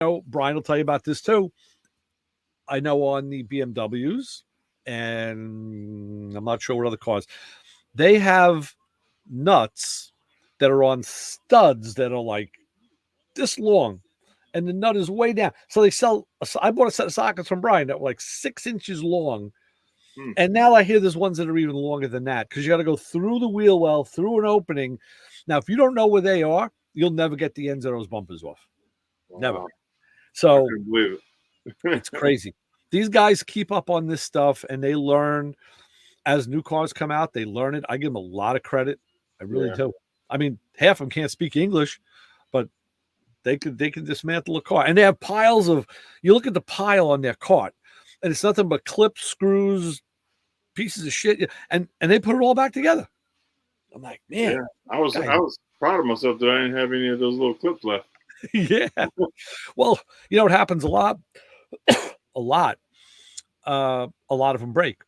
know, Brian will tell you about this too. I know on the BMWs, and I'm not sure what other cars, they have nuts that are on studs that are like this long, and the nut is way down. So they sell. I bought a set of sockets from Brian that were like 6 inches long, and now I hear there's ones that are even longer than that because you got to go through the wheel well, through an opening. Now, if you don't know where they are, you'll never get the ends of those bumpers off. Wow. Never. I So couldn't believe it. it's crazy. These guys keep up on this stuff and they learn as new cars come out. They learn it. I give them a lot of credit. I really do. I mean, half of them can't speak English, but they can dismantle a car. And they have piles of. You look at the pile on their cart, and it's nothing but clips, screws, pieces of shit, and they put it all back together. I'm like, man, Yeah, I was proud of myself that I didn't have any of those little clips left. yeah. Well, you know what happens a lot. A lot of them break.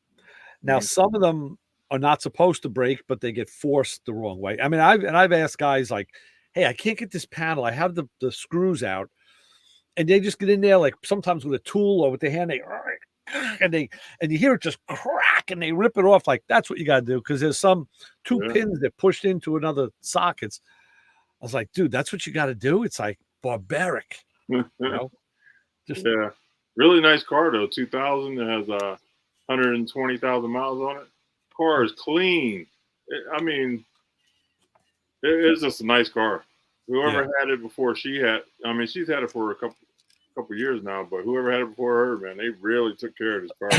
Now, some of them are not supposed to break, but they get forced the wrong way. I mean, I've asked guys like, "Hey, I can't get this panel. I have the screws out," and they just get in there like sometimes with a tool or with their hand. And you hear it just crack, and they rip it off. Like that's what you got to do because there's some two pins that pushed into another sockets. I was like, dude, that's what you got to do. It's like barbaric, you know. Just really nice car though. 2000. It has 120,000 miles on it. Car is clean. I mean, it's just a nice car. Whoever had it before she's had it for a couple years now, but whoever had it before her, man, they really took care of this car.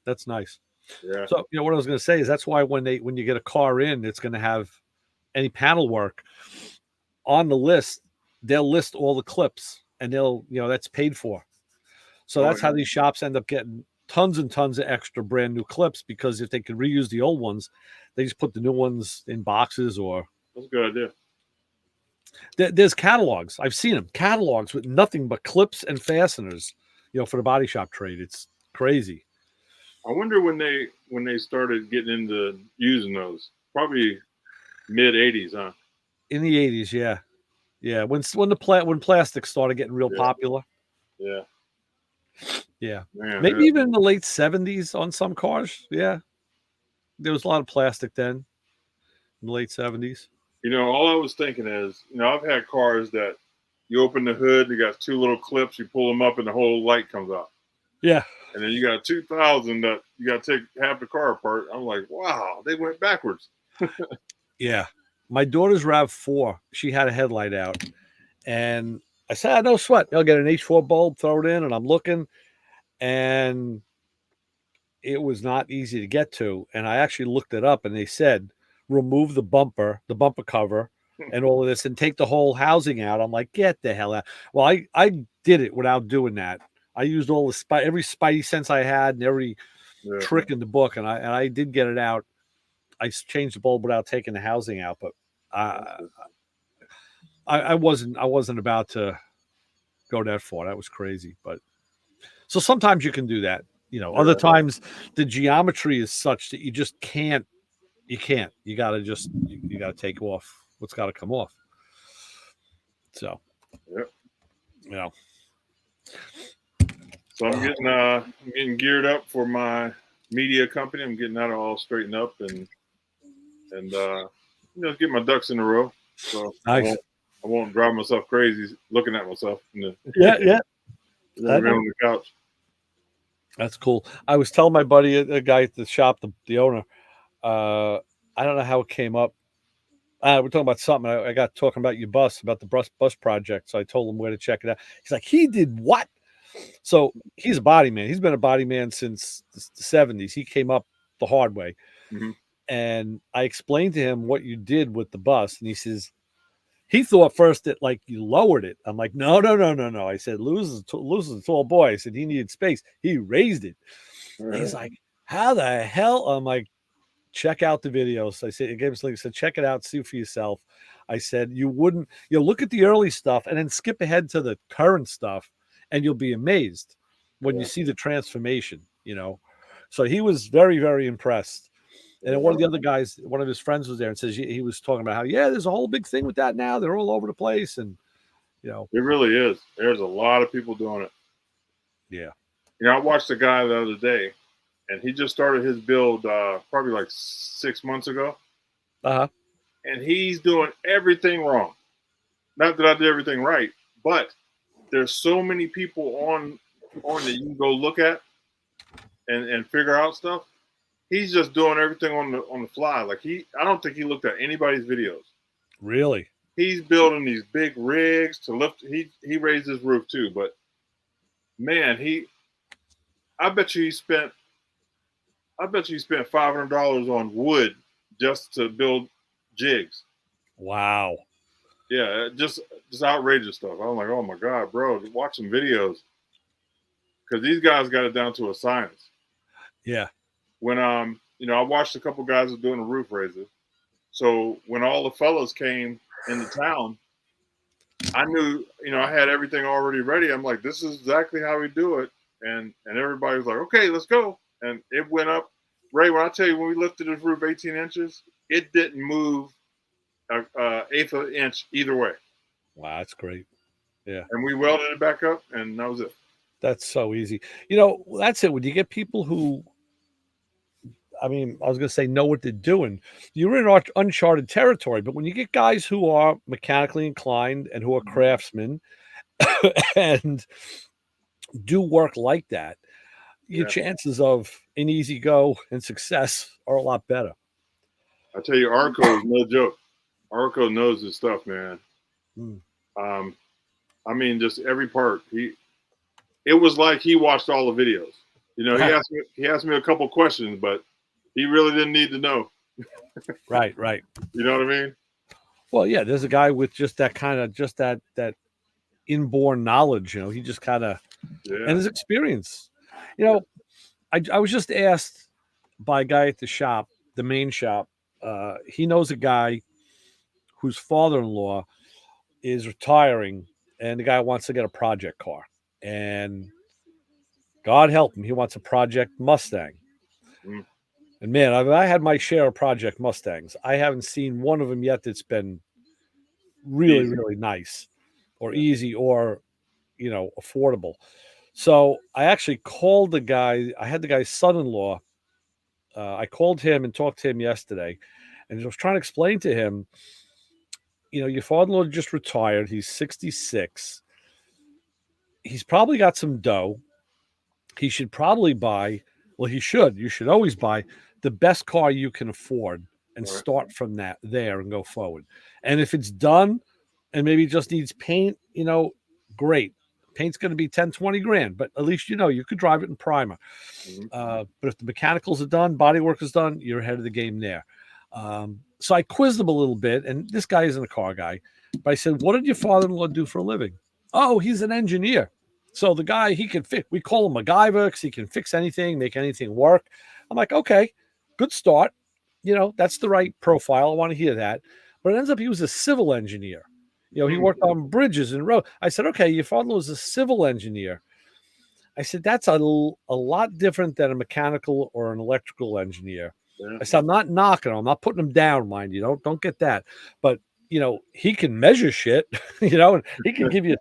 That's nice. Yeah. So what I was going to say is that's why when you get a car in, it's going to have any panel work on the list. They'll list all the clips, and that's paid for. So that's how these shops end up getting tons and tons of extra brand new clips because if they can reuse the old ones, they just put the new ones in boxes or. That's a good idea. There's catalogs. I've seen them. Catalogs with nothing but clips and fasteners, for the body shop trade. It's crazy. I wonder when they started getting into using those. Probably mid 80s, huh? In the 80s, yeah. Yeah, when plastic started getting real popular. Yeah. Yeah. Man, maybe even in the late 70s on some cars. Yeah. There was a lot of plastic then in the late 70s. All I was thinking is, I've had cars that you open the hood, you got two little clips, you pull them up, and the whole light comes out. Yeah. And then you got 2000 that you got to take half the car apart. I'm like, wow, they went backwards. Yeah. My daughter's RAV4, she had a headlight out. And I said, no sweat. I'll get an H4 bulb, throw it in, and I'm looking. And it was not easy to get to. And I actually looked it up, and they said, remove the bumper cover, and all of this, and take the whole housing out. I'm like, get the hell out. Well, I did it without doing that. I used all every spidey sense I had and every trick in the book, and I did get it out. I changed the bulb without taking the housing out, but I wasn't about to go that far. That was crazy. But so sometimes you can do that. Other times the geometry is such that you just can't. You can't. You got to just you got to take off what's got to come off. So, So I'm getting geared up for my media company. I'm getting that all straightened up and get my ducks in a row. So nice. I won't drive myself crazy looking at myself. Yeah. On the couch. That's cool. I was telling my buddy, a guy at the shop, the owner. I don't know how it came up. We're talking about something. I got talking about your bus, about the bus project. So I told him where to check it out. He's like, he did what? So he's a body man. He's been a body man since the 70s. He came up the hard way. Mm-hmm. And I explained to him what you did with the bus. And he says, he thought first that like you lowered it. I'm like, no. I said, Luz is a tall boy. I said, he needed space. He raised it. Right. He's like, how the hell? I'm like, check out the videos. I said, I gave us a link. I said, check it out, see for yourself. I said, you'll look at the early stuff and then skip ahead to the current stuff, and you'll be amazed when you see the transformation, So he was very, very impressed. And then one of the other guys, one of his friends was there and says he was talking about how, there's a whole big thing with that now. They're all over the place. And You know, It really is. There's a lot of people doing it. yeah. I watched a guy the other day, and he just started his build probably like 6 months ago, Uh-huh. and he's doing everything wrong. Not that I did everything right, but there's so many people on that you can go look at and figure out stuff. He's just doing everything on the fly. Like I don't think he looked at anybody's videos. Really? He's building these big rigs to lift. He raised his roof too, but man, I bet you he spent $500 on wood just to build jigs. Wow. Yeah, just outrageous stuff. I'm like, oh my god, bro, watch some videos because these guys got it down to a science. Yeah. When I watched a couple guys doing a roof raiser. So when all the fellas came into town, I knew, I had everything already ready. I'm like, this is exactly how we do it. And everybody was like, okay, let's go. And it went up. Ray, when I tell you, when we lifted this roof 18 inches, it didn't move a eighth of an inch either way. Wow, that's great. Yeah. And we welded it back up, and that was it. That's so easy. That's it. When you get people who, I mean, I was going to say know what they're doing, you're in uncharted territory. But when you get guys who are mechanically inclined and who are craftsmen and do work like that, your chances of an easy go and success are a lot better. I tell you, Arco is no joke. Arco knows his stuff, man. I mean, just every part. It was like he watched all the videos. He asked me a couple questions, but he really didn't need to know. Right. You know what I mean? Well, yeah, there's a guy with just that inborn knowledge, he just kind of, and his experience. I was just asked by a guy at the shop, the main shop. He knows a guy whose father-in-law is retiring, and the guy wants to get a project car. And God help him, he wants a project Mustang. And man, I had my share of project Mustangs. I haven't seen one of them yet that's been really, really nice or easy or, affordable. So I actually called the guy. I had the guy's son-in-law. I called him and talked to him yesterday, and I was trying to explain to him, your father-in-law just retired. He's 66. He's probably got some dough. He should probably buy, well, you should always buy the best car you can afford and start from there and go forward. And if it's done and maybe just needs paint, great. Paint's going to be 10, 20 grand, but at least, you could drive it in primer. But if the mechanicals are done, body work is done, you're ahead of the game there. So I quizzed him a little bit, and this guy isn't a car guy, but I said, what did your father-in-law do for a living? Oh, he's an engineer. So the guy, he can fix, we call him MacGyver because he can fix anything, make anything work. I'm like, okay, good start. That's the right profile. I want to hear that. But it ends up he was a civil engineer. He worked on bridges and roads. I said, okay, your father was a civil engineer. I said, that's a lot different than a mechanical or an electrical engineer. I said, I'm not knocking him. I'm not putting him down, mind you. Don't get that. But, he can measure shit, and he can give you,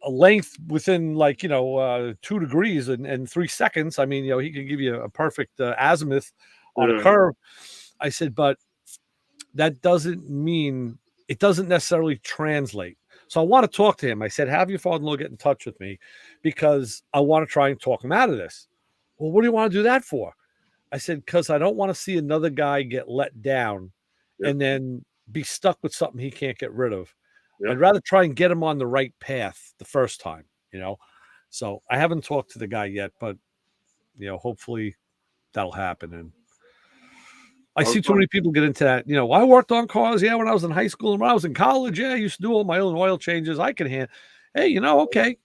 a length within 2 degrees and 3 seconds. I mean, he can give you a perfect azimuth on a curve. I said, but that doesn't mean, it doesn't necessarily translate. So I want to talk to him. I said, have your father-in-law get in touch with me because I want to try and talk him out of this. Well, what do you want to do that for? I said, because I don't want to see another guy get let down and then be stuck with something he can't get rid of. I'd rather try and get him on the right path the first time, So I haven't talked to the guy yet, but, hopefully that'll happen. And I see too many people get into that. I worked on cars. Yeah, when I was in high school and when I was in college, I used to do all my own oil changes. I can hand. Hey, okay.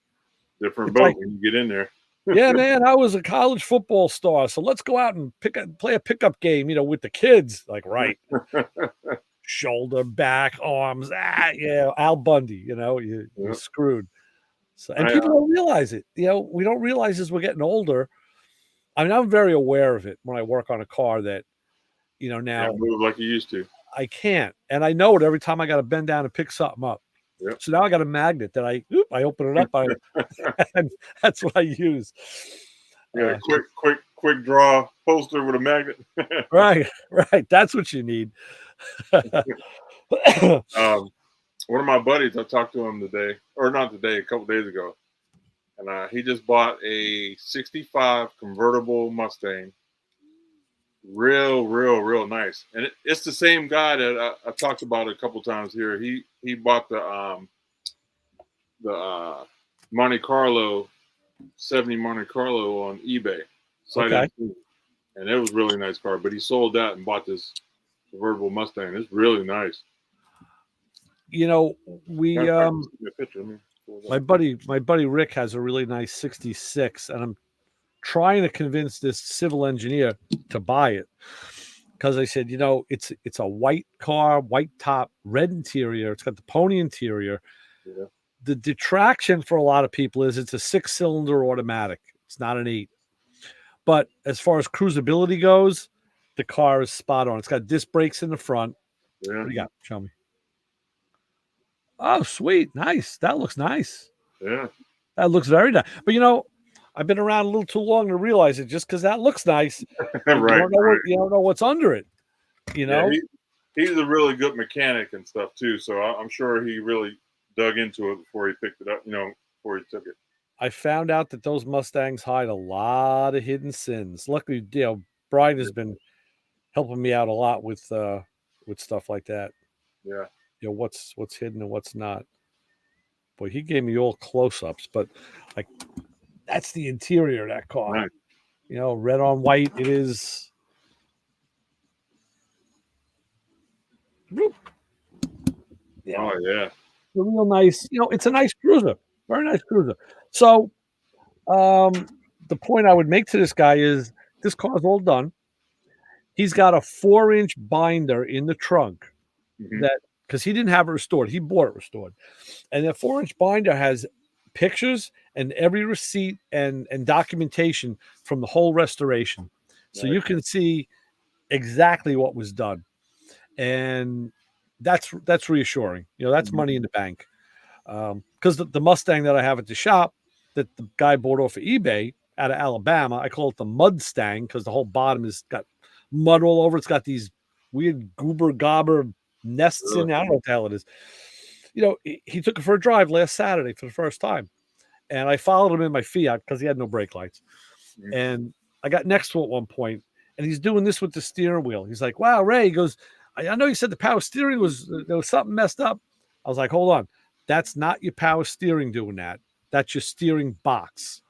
Different boat when you get in there. Yeah, man, I was a college football star. So let's go out and play a pickup game, with the kids. Like, right. Shoulder, back, arms. Yeah, Al Bundy, you're screwed. So, and people don't realize it. We don't realize as we're getting older. I mean, I'm very aware of it when I work on a car that, now can't move like you used to. I can't. And I know it every time I got to bend down and pick something up. Yep. So now I got a magnet that I open it up, and that's what I use. You got a quick draw poster with a magnet. Right, right. That's what you need. One of my buddies, I talked to him today, or not today, a couple days ago, and he just bought a '65 convertible Mustang. Real nice, and it's the same guy that I talked about a couple times here. He bought the Monte Carlo 70 Monte Carlo on eBay, Okay. and it was a really nice car. But he sold that and bought this convertible Mustang. It's really nice. You know, we A picture. my buddy Rick has a really nice 66, and I'm trying to convince this civil engineer to buy it because I said, it's a white car, white top, red interior. It's got the pony interior. Yeah. The detraction for a lot of people is it's a 6-cylinder automatic. It's not an 8. But as far as cruisability goes, the car is spot on. It's got disc brakes in the front. Yeah. What do you got? Show me. Oh, sweet. Nice. That looks nice. Yeah. That looks very nice. But I've been around a little too long to realize it. Just because that looks nice, Right. You don't know what's under it. Yeah, he's a really good mechanic and stuff too. So I'm sure he really dug into it before he picked it up. Before he took it. I found out that those Mustangs hide a lot of hidden sins. Luckily, Brian has been helping me out a lot with stuff like that. Yeah. What's hidden and what's not. Boy, he gave me all close-ups, but like that's the interior of that car. Nice. Red on white. It is. Yeah. Oh yeah. A real nice. It's a nice cruiser. Very nice cruiser. So, the point I would make to this guy is this car's all done. He's got a 4-inch binder in the trunk that because he didn't have it restored, he bought it restored, and that 4-inch binder has pictures and every receipt and documentation from the whole restoration, so you can see exactly what was done, and that's reassuring. That's money in the bank. Because the Mustang that I have at the shop that the guy bought off of eBay out of Alabama, I call it the Mudstang because the whole bottom has got mud all over. It's got these weird goober gobber nests in. I don't know what the hell it is. He took it for a drive last Saturday for the first time, and I followed him in my Fiat because he had no brake lights. And I got next to it at one point, and he's doing this with the steering wheel. He's like, "Wow, Ray," he goes, I know you said the power steering there was something messed up." I was like, "Hold on. That's not your power steering doing that. That's your steering box.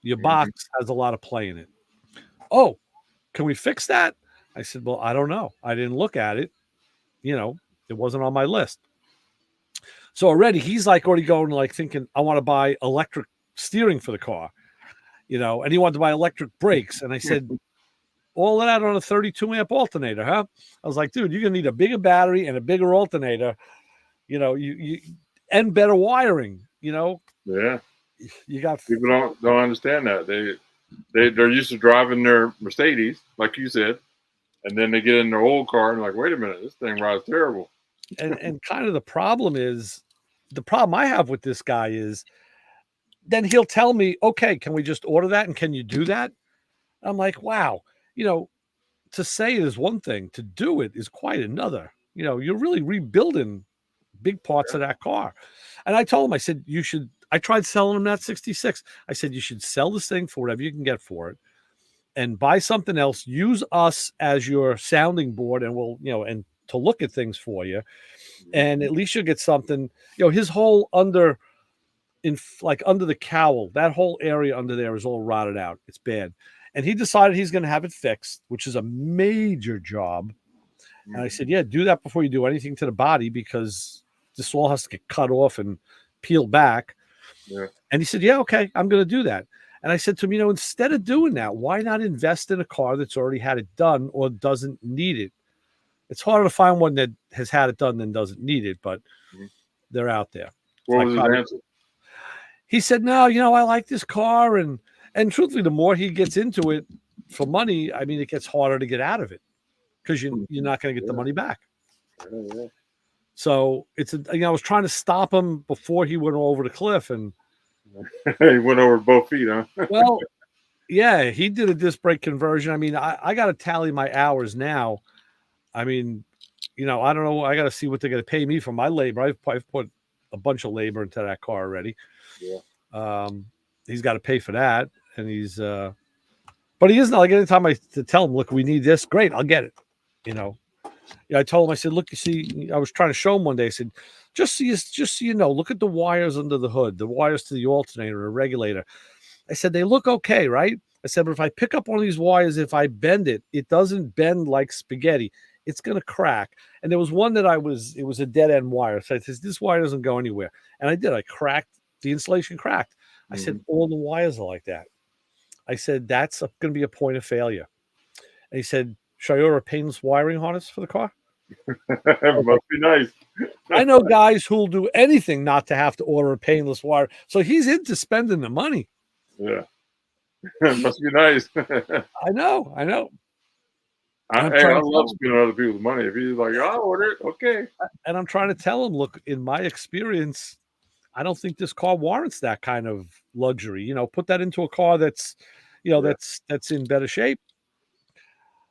Your box has a lot of play in it." "Oh, can we fix that?" I said, "Well, I don't know. I didn't look at it. It wasn't on my list." So already he's already going thinking, I want to buy electric steering for the car, and he wanted to buy electric brakes. And I said, all of that on a 32 amp alternator, huh? I was like, dude, you're going to need a bigger battery and a bigger alternator, you and better wiring, Yeah. You got people don't understand that. They're used to driving their Mercedes, like you said, and then they get in their old car and like, wait a minute, this thing rides terrible. And kind of the problem I have with this guy is then he'll tell me, "Okay, can we just order that? And can you do that?" I'm like, wow, to say it is one thing, to do it is quite another. You're really rebuilding big parts of that car. And I told him, I said, I tried selling him that 66. I said, you should sell this thing for whatever you can get for it and buy something else. Use us as your sounding board and we'll, and to look at things for you. And at least you'll get something, his whole under the cowl, that whole area under there is all rotted out. It's bad. And he decided he's going to have it fixed, which is a major job. And I said, yeah, do that before you do anything to the body because this all has to get cut off and peel back. Yeah. And he said, yeah, okay, I'm going to do that. And I said to him, instead of doing that, why not invest in a car that's already had it done or doesn't need it? It's harder to find one that has had it done than doesn't need it, but they're out there. What was his answer? He said, no, I like this car. And truthfully, the more he gets into it for money, it gets harder to get out of it because you're not going to get the money back. Yeah. So it's I was trying to stop him before he went over the cliff, and He went over both feet, huh? well, yeah, he did a disc brake conversion. I mean, I got to tally my hours now. I mean, I don't know. I got to see what they're going to pay me for my labor. I've put a bunch of labor into that car already. Yeah. He's got to pay for that, and but he isn't like anytime I to tell him, look, we need this. Great, I'll get it. I told him, I said, look, you see, I was trying to show him one day. I said, just so you know, look at the wires under the hood, the wires to the alternator, or regulator. I said, they look okay, right? I said, but if I pick up one of these wires, if I bend it, it doesn't bend like spaghetti. It's going to crack. And there was one that it was a dead end wire. So I said, this wire doesn't go anywhere. And I did. I cracked, the insulation cracked. I said, all the wires are like that. I said, that's going to be a point of failure. And he said, should I order a painless wiring harness for the car? Must be nice. I know guys who'll do anything not to have to order a painless wire. So he's into spending the money. Yeah. Must be nice. I know. I love spending other people's money. If he's like, I'll order it, okay. And I'm trying to tell him, look, in my experience, I don't think this car warrants that kind of luxury. Put that into a car that's, that's in better shape.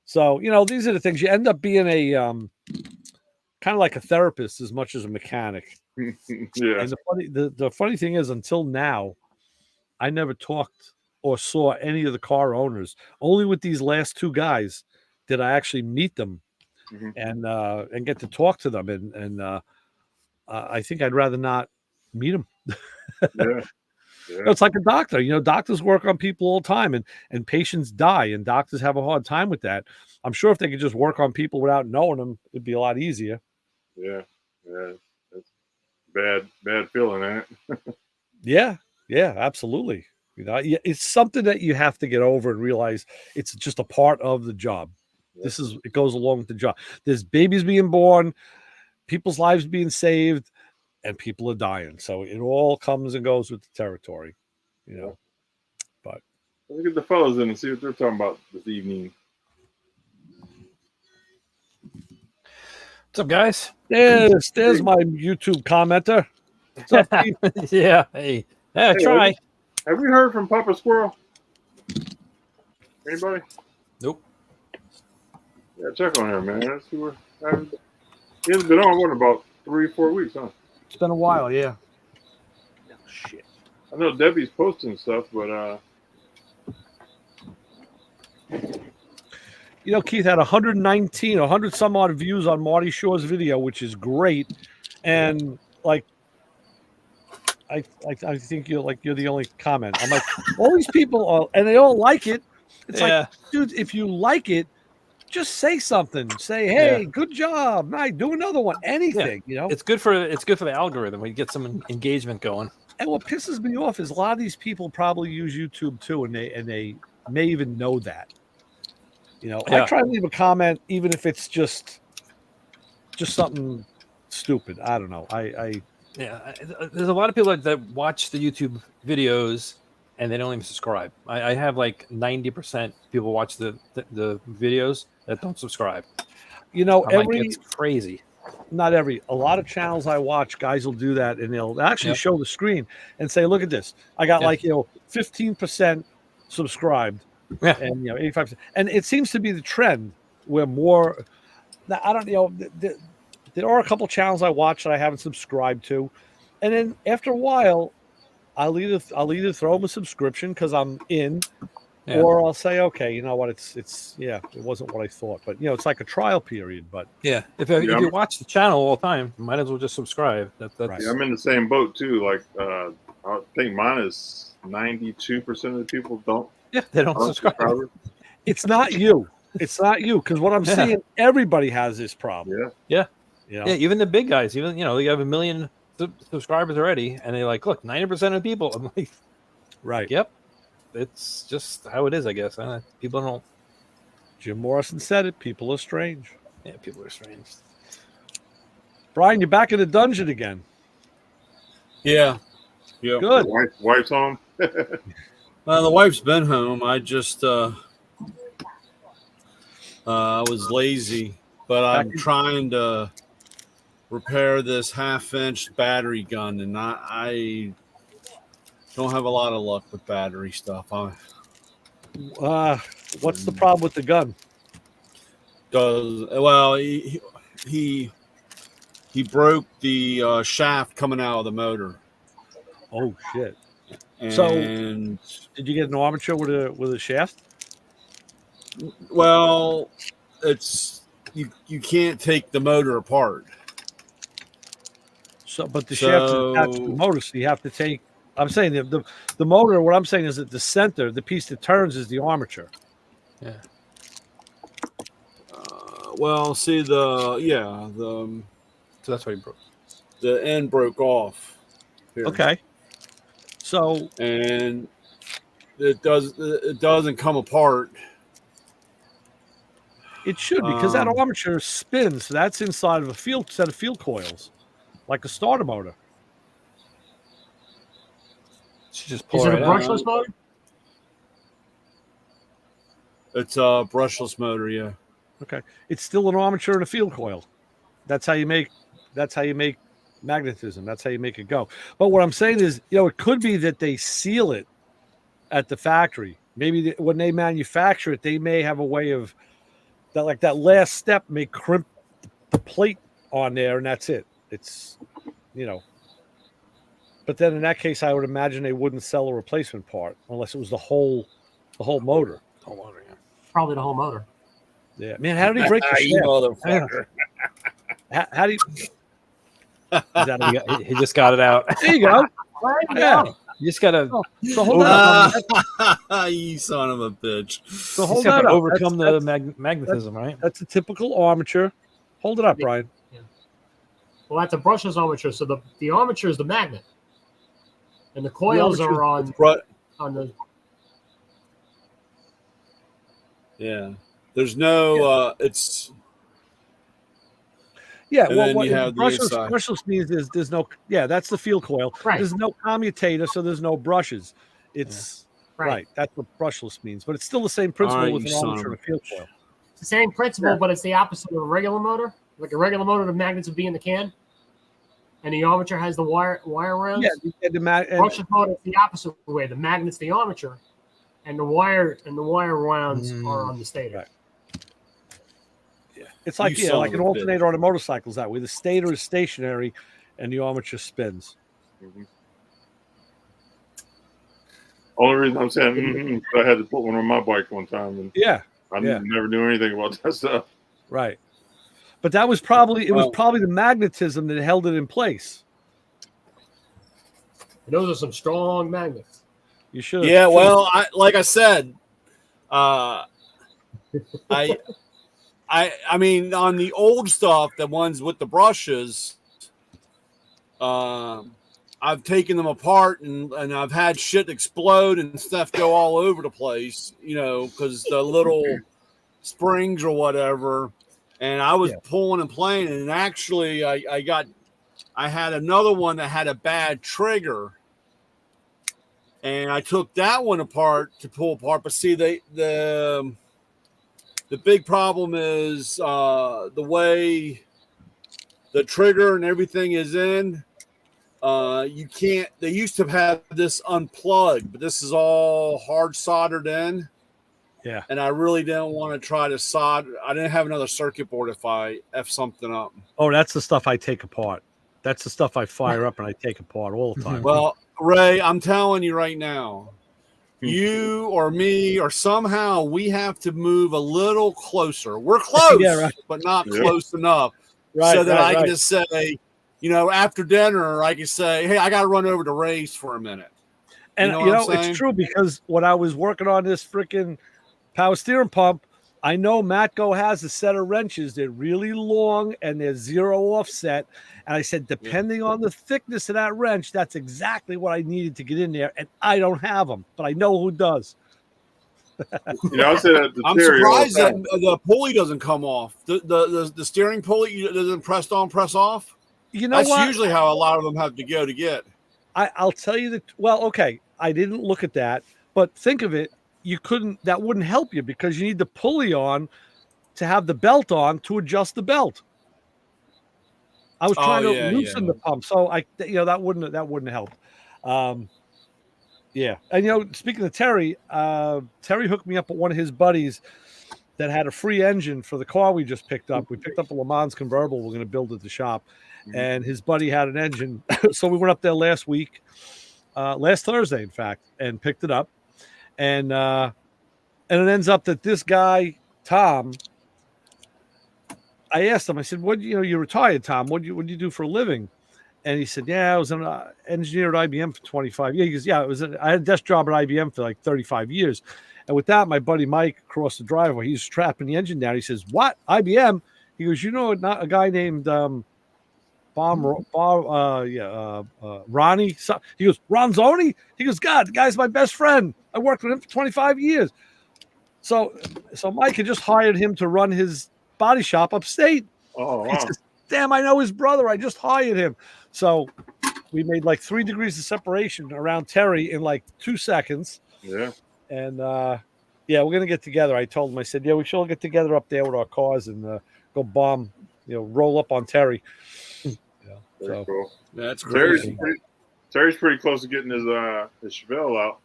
So, these are the things. You end up being a kind of like a therapist as much as a mechanic. Yeah. And the funny thing is, until now, I never talked or saw any of the car owners. Only with these last two guys did I actually meet them and get to talk to them. And I think I'd rather not meet them. Yeah. It's like a doctor. Doctors work on people all the time, and patients die, and doctors have a hard time with that. I'm sure if they could just work on people without knowing them, it'd be a lot easier. Yeah. That's bad feeling, ain't it? Yeah, absolutely. It's something that you have to get over and realize it's just a part of the job. Yeah. It goes along with the job. There's babies being born, people's lives being saved, and people are dying. So it all comes and goes with the territory, But let's get the fellas in and see what they're talking about this evening. What's up, guys? There's my YouTube commenter. What's up, Pete? Yeah. Hey, try. Have we heard from Papa Squirrel? Anybody? Nope. Yeah, check on him, man. Let's see where. He hasn't been on about 3 or 4 weeks, huh? It's been a while, yeah. Oh, shit. I know Debbie's posting stuff, but Keith had 100 some odd views on Marty Shaw's video, which is great. And like I think you're the only comment. I'm like, all these people are, and they all like it. It's like, dude, if you like it, just say something. Say, hey, good job. Nice, do another one. Anything, It's good for the algorithm. We get some engagement going. And what pisses me off is a lot of these people probably use YouTube too, and they may even know that. I try to leave a comment, even if it's just something stupid. I don't know. There's a lot of people that watch the YouTube videos and they don't even subscribe. I have like 90% people watch the videos that don't subscribe. It's crazy. Not every. A lot of channels I watch, guys will do that, and they'll actually show the screen and say, "Look at this. I got 15% subscribed." Yeah. And 85%. And it seems to be the trend where more. Now, I don't there are a couple channels I watch that I haven't subscribed to, and then after a while, I'll either throw them a subscription because I'm in, or I'll say, okay, you know what, it wasn't what I thought, but it's like a trial period. But if you watch the channel all the time, you might as well just subscribe. That's right. I'm in the same boat too. Like I think mine is 92% of the people don't. Yeah, they don't subscribe. It's not you. It's not you, because what I'm seeing, everybody has this problem. Yeah. Even the big guys, you have 1 million subscribers already, and they like, look, 90% of the people. I'm like, right. Yep. It's just how it is, I guess. People don't. Jim Morrison said it. People are strange. Yeah, people are strange. Brian, you're back in the dungeon again. Yeah. Good. Wife's home. The wife's been home. I just I was lazy, but I'm trying to repair this 1/2-inch battery gun, and I don't have a lot of luck with battery stuff. What's the problem with the gun? He broke the shaft coming out of the motor. Oh shit! And So, did you get an armature with a shaft? well, it's you can't take the motor apart. So, but the shaft is attached to the motor, so you have to take. I'm saying the motor. What I'm saying is that the center, the piece that turns, is the armature. Yeah. See So that's why he broke. the end broke off. Here. Okay. So And it doesn't come apart. it should, because that armature spins. So that's inside of a set of field coils, like a starter motor. She just pull Is it a right out. brushless motor? It's a brushless motor, yeah. Okay, it's still an armature and a field coil. That's how you make magnetism. That's how you make it go. But what I'm saying is, it could be that they seal it at the factory. Maybe when they manufacture it, they may have a way of that. Like that last step may crimp the plate on there, and that's it. It's, But then in that case, I would imagine they wouldn't sell a replacement part unless it was the whole motor. Whole motor, yeah. Probably the whole motor. Yeah, man. How did he break the You shaft? motherfucker. How do you? Is that He just got it out. there you go. Yeah. You just gotta. So hold on. You son of a bitch. So You hold just have that to up. overcome That's- the magnetism, right? That's a typical armature. Hold it up, Brian. Well, that's a brushless armature. So the armature is the magnet, and the coils are on the. Yeah. There's no it's Yeah, And well, then what you have the inside. brushless means there's no. Yeah, that's the field coil. Right. There's no commutator, so there's no brushes. It's right. That's what brushless means, but it's still the same principle right, with an you son armature of and a field coil. It's the same principle, but it's the opposite of a regular motor. Like a regular motor, the magnets would be in the can, and the armature has the wire rounds. Yeah, Brushless motor is the opposite way. The magnet's the armature, and the wire rounds are on the stator. Right. It's like You son like of an a alternator on a motorcycle is that way. The stator is stationary, and the armature spins. Mhm. Only reason I'm saying I had to put one on my bike one time, and Yeah, I never knew anything about that stuff. right. But that was probably the magnetism that held it in place. And those are some strong magnets. You should. Yeah, well, like I said, I mean, on the old stuff, the ones with the brushes, I've taken them apart and I've had shit explode and stuff go all over the place, because the little springs or whatever. And I was pulling and playing, and actually I had another one that had a bad trigger, and I took that one apart to pull apart. But see, the big problem is the way the trigger and everything is in. You can't. They used to have this unplugged, but this is all hard soldered in. Yeah. And I really didn't want to try to solder. I didn't have another circuit board if I F something up. Oh, that's the stuff I take apart. That's the stuff I fire up and I take apart all the time. Well, Ray, I'm telling you right now, you or me or somehow we have to move a little closer. We're close, but not close enough. So that I can just say, after dinner, I can say, hey, I got to run over to Ray's for a minute. And, it's true, because when I was working on this freaking power steering pump, I know Matco has a set of wrenches. They're really long and they're zero offset. And I said, depending on the thickness of that wrench, that's exactly what I needed to get in there. And I don't have them, but I know who does. I said that I'm surprised that the pulley doesn't come off. The steering pulley doesn't press on, press off. That's usually how a lot of them have to go to get. I'll tell you that. Well, okay, I didn't look at that, but think of it. That wouldn't help you, because you need the pulley on to have the belt on to adjust the belt. I was trying to yeah, loosen the pump, so that wouldn't help. Yeah, and speaking of Terry, Terry hooked me up with one of his buddies that had a free engine for the car we just picked up. We picked up a Le Mans convertible we're going to build at the shop, and his buddy had an engine, so we went up there last Thursday, in fact, and picked it up, and it ends up that this guy Tom. I asked him, I said, you're retired, Tom. What do you do for a living? And he said, yeah, I was an engineer at IBM for 25 years. He goes, yeah, I had a desk job at IBM for like 35 years. And with that, my buddy Mike across the driveway, he's strapping the engine down. He says, what? IBM? He goes, not a guy named Ronnie? He goes, Ronzoni? He goes, God, the guy's my best friend. I worked with him for 25 years. So Mike had just hired him to run his body shop upstate. Oh, wow. He says, damn, I know his brother. I just hired him. So we made like 3 degrees of separation around Terry in like 2 seconds. Yeah. And we're going to get together. I told him, I said, we should all get together up there with our cars and go bomb, roll up on Terry. Very cool. That's crazy. Terry's pretty close to getting his Chevelle out.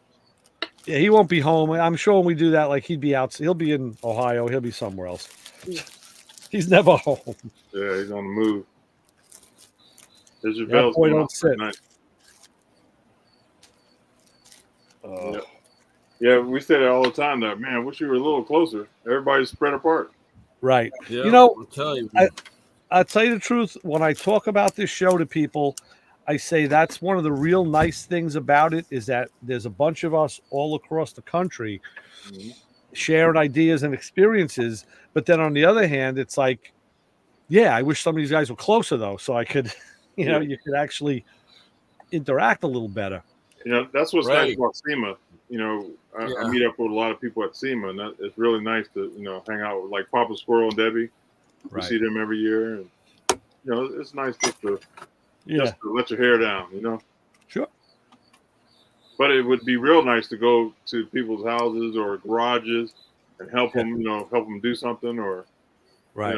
Yeah, he won't be home. I'm sure when we do that, like he'd be out. He'll be in Ohio. He'll be somewhere else. He's never home. Yeah, he's on the move. His Chevelle's boy don't sit. Nice. Yeah, we say that all the time. That man, wish you were a little closer. Everybody's spread apart. Right. Yeah, I'll tell you. I'll tell you the truth. When I talk about this show to people, I say that's one of the real nice things about it is that there's a bunch of us all across the country sharing ideas and experiences. But then on the other hand, it's like, I wish some of these guys were closer though, so I could, you could actually interact a little better. That's what's nice about SEMA. I meet up with a lot of people at SEMA, and it's really nice to hang out with like Papa Squirrel and Debbie. We see them every year, and it's nice just to let your hair down. Sure. But it would be real nice to go to people's houses or garages and help them, help them do something, or like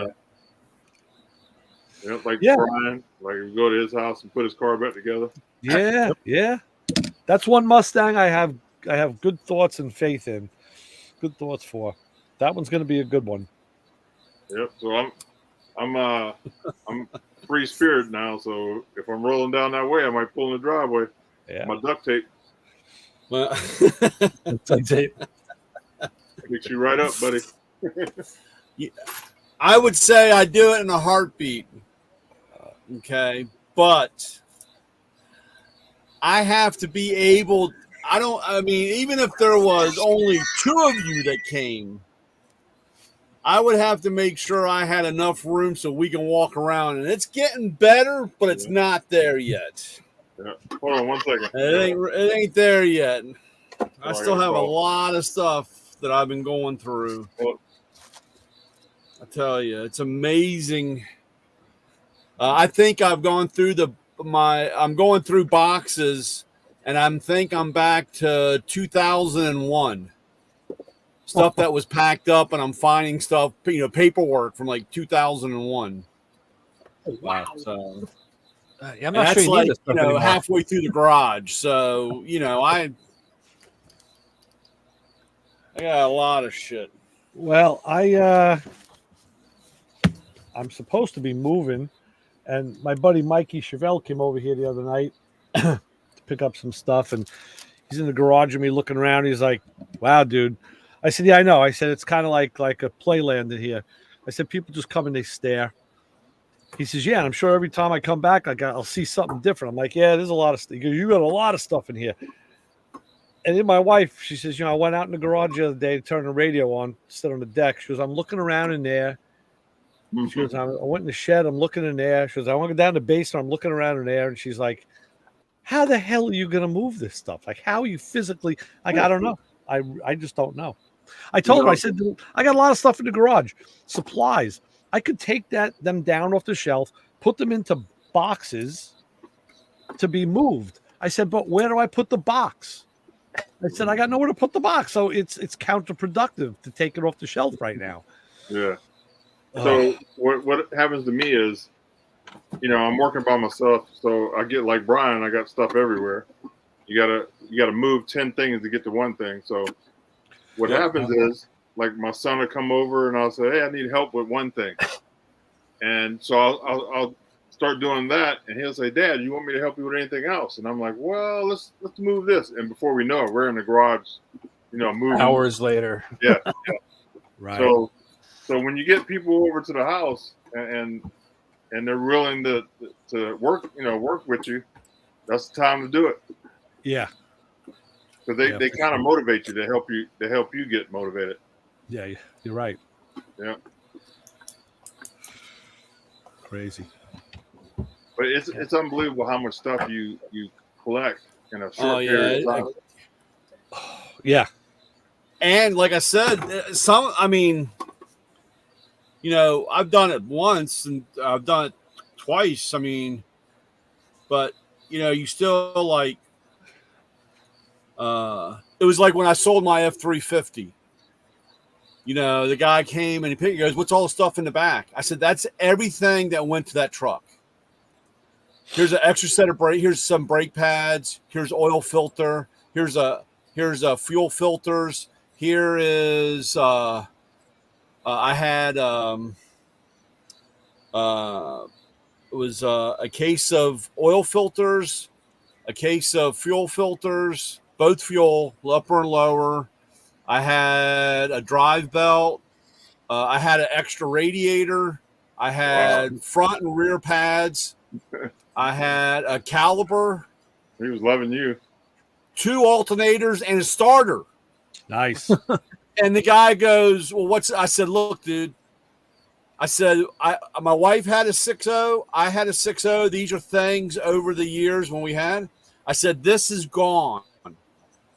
Brian, like we go to his house and put his car back together. Yeah. That's one Mustang I have good thoughts and faith in. Good thoughts for. That one's going to be a good one. Yep. So I'm free spirit now. So if I'm rolling down that way, I might pull in the driveway. Yeah. My duct tape. Well, Duct tape. Picks you right up, buddy. I would say I do it in a heartbeat. Okay, but I have to be able. Even if there was only 2 of you that came, I would have to make sure I had enough room so we can walk around. And it's getting better, but it's not there yet. Yeah. Hold on 1 second. It ain't there yet. I still have a lot of stuff that I've been going through. I tell you, it's amazing. I think I've gone through I'm going through boxes, and I'm back to 2001. Stuff that was packed up, and I'm finding stuff, paperwork from like 2001. Wow. So I'm not sure you need this stuff anymore. halfway through the garage. So, I got a lot of shit. Well, I'm supposed to be moving, and my buddy Mikey Chevelle came over here the other night to pick up some stuff, and he's in the garage with me looking around. He's like, wow, dude. I said, yeah, I know. I said, it's kind of like a playland in here. I said, people just come and they stare. He says, yeah, I'm sure every time I come back, I'll see something different. I'm like, yeah, there's a lot of stuff. He goes, you got a lot of stuff in here. And then my wife, she says, I went out in the garage the other day to turn the radio on, sit on the deck. She goes, I'm looking around in there. She goes, I went in the shed, I'm looking in there. She goes, I want to go down to the basement, I'm looking around in there. And she's like, how the hell are you going to move this stuff? Like, how are you physically? Like, I don't know. I just don't know. I told her, I said, I got a lot of stuff in the garage, supplies. I could take them down off the shelf, put them into boxes to be moved. I said, but where do I put the box? I said, I got nowhere to put the box. So it's counterproductive to take it off the shelf right now. Yeah. So what happens to me is I'm working by myself, so I get like Brian. I got stuff everywhere. You gotta move 10 things to get to one thing. So what happens is, like, my son will come over and I'll say, "Hey, I need help with one thing," and so I'll start doing that, and he'll say, "Dad, you want me to help you with anything else?" And I'm like, "Well, let's move this." And before we know it, we're in the garage, moving Hours later. Yeah. Right. So when you get people over to the house and they're willing to work with you, that's the time to do it. Yeah. Because they kind of motivate you to help you get motivated. Yeah, you're right. Yeah. Crazy. But it's unbelievable how much stuff you collect in a short period of time. Yeah. And like I said, I've done it once and I've done it twice. But you still like, it was like when I sold my F-350, the guy came and he goes, "What's all the stuff in the back?" I said, "That's everything that went to that truck. Here's an extra set of here's some brake pads. Here's oil filter. Here's fuel filters. Here is, I had, it was a case of oil filters, a case of fuel filters, both fuel, upper and lower. I had a drive belt. I had an extra radiator. I had front and rear pads. I had a caliper. He was loving you. 2 alternators and a starter. Nice. And the guy goes, "Well, I said, "Look, dude." I said, my wife had a 6.0. I had a 6.0. These are things over the years when we had. I said, "This is gone."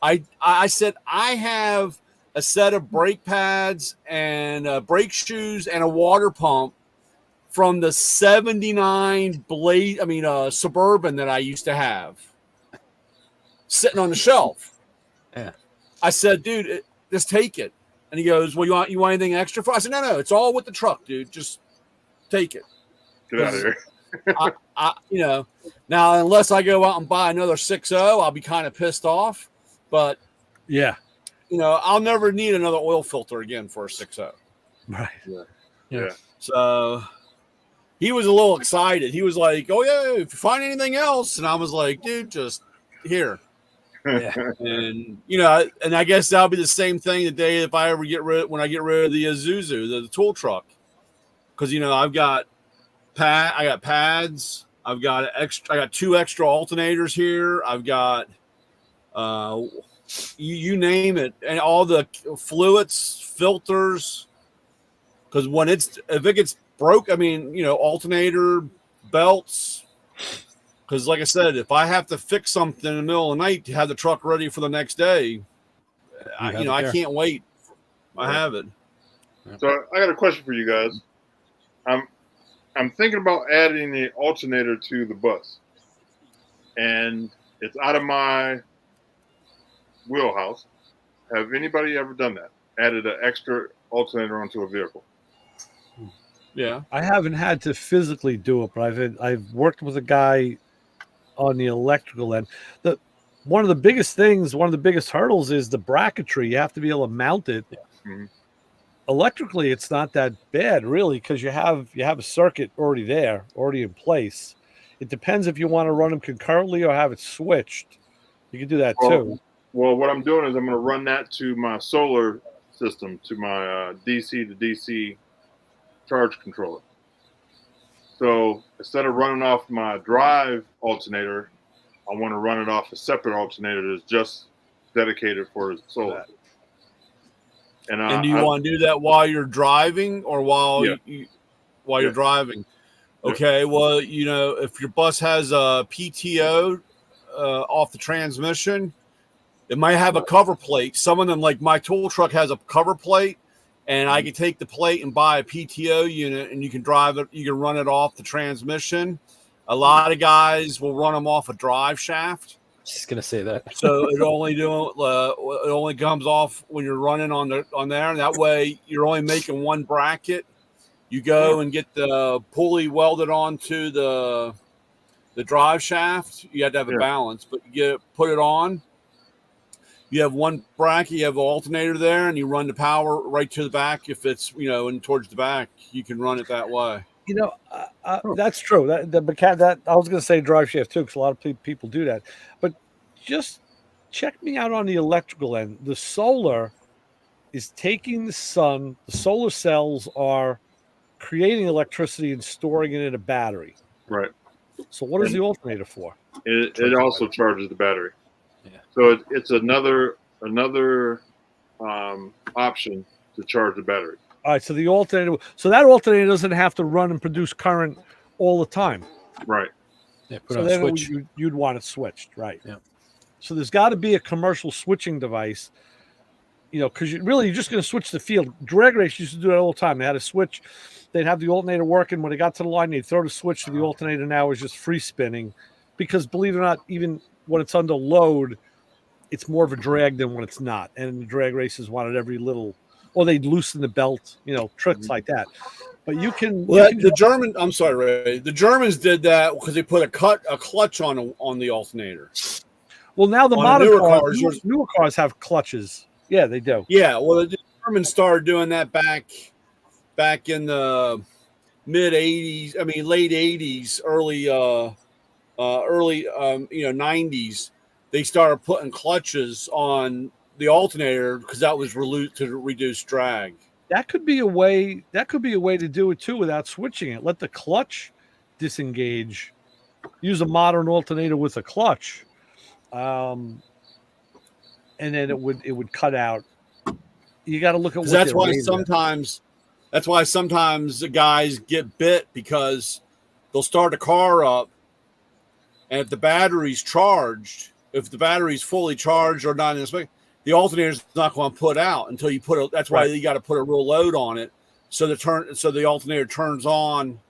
I said, "I have a set of brake pads and brake shoes and a water pump from the 79 Suburban that I used to have sitting on the shelf." Yeah. I said, "Dude, just take it." And he goes, "Well, you want anything extra for?" I said, No, it's all with the truck, dude. Just take it. Get out of here. Now, unless I go out and buy another 6.0, I'll be kind of pissed off. But yeah. I'll never need another oil filter again for a 6.0. Right. Yeah. So he was a little excited. He was like, "Oh yeah, if you find anything else," and I was like, "Dude, just here." Yeah. And and I guess that'll be the same thing today if I ever when I get rid of the Isuzu, the tool truck, because I've got I got pads, I got 2 extra alternators here, I've got you name it, and all the fluids, filters, because if it gets broke, alternator belts. Because, like I said, if I have to fix something in the middle of the night to have the truck ready for the next day, I can't wait. I have it. So I got a question for you guys. I'm thinking about adding the alternator to the bus, and it's out of my wheelhouse. Have anybody ever done that? Added an extra alternator onto a vehicle? Yeah, I haven't had to physically do it, but I've worked with a guy on the electrical end. One of the biggest hurdles is the bracketry. You have to be able to mount it. Mm-hmm. Electrically, it's not that bad, really, because you have a circuit already in place. It depends if you want to run them concurrently or have it switched. You can do that too. Well, what I'm doing is I'm going to run that to my solar system, to my DC to DC charge controller. So instead of running off my drive alternator, I want to run it off a separate alternator that's just dedicated for solar. And do you want to do that while you're driving or while you're driving? Okay, well, if your bus has a PTO off the transmission, it might have a cover plate. Some of them, like my tool truck, has a cover plate. And I can take the plate and buy a PTO unit, and you can drive it. You can run it off the transmission. A lot of guys will run them off a drive shaft. Just gonna say that. So it only comes off when you're running on there. And that way, you're only making one bracket. You go and get the pulley welded onto the drive shaft. You have to have a balance, but you put it on. You have one bracket, you have an alternator there, and you run the power right to the back. If it's, and towards the back, you can run it that way. That's true. That I was going to say drive shaft too, because a lot of people do that. But just check me out on the electrical end. The solar is taking the sun. The solar cells are creating electricity and storing it in a battery. Right. So what is the alternator for? It also charges the battery. Yeah. So it's another option to charge the battery. All right. So the alternator. So that alternator doesn't have to run and produce current all the time. Right. Yeah, put So on a then switch. you'd want it switched, right? Yeah. So there's got to be a commercial switching device, because you're just going to switch the field. Drag race used to do that all the time. They had a switch. They'd have the alternator working. When they got to the line, they'd throw the switch to the alternator. Now is just free spinning, because believe it or not, even when it's under load, it's more of a drag than when it's not. And the drag races wanted every little, or they'd loosen the belt, tricks like that. But you can. I'm sorry, Ray. The Germans did that because they put a clutch on the alternator. Well, now the On modern newer cars have clutches. Yeah, they do. Yeah, well, the Germans started doing that back in the mid '80s. I mean, late '80s, early 90s. They started putting clutches on the alternator because that was to reduce drag. That could be a way. That could be a way to do it too, without switching it. Let the clutch disengage. Use a modern alternator with a clutch, and then it would cut out. You got to look at what that's why sometimes the guys get bit, because they'll start a car up, and if the battery's charged, if the battery's fully charged or not in the the alternator's not going to put out until you put that's why you got to put a real load on it, so the alternator turns on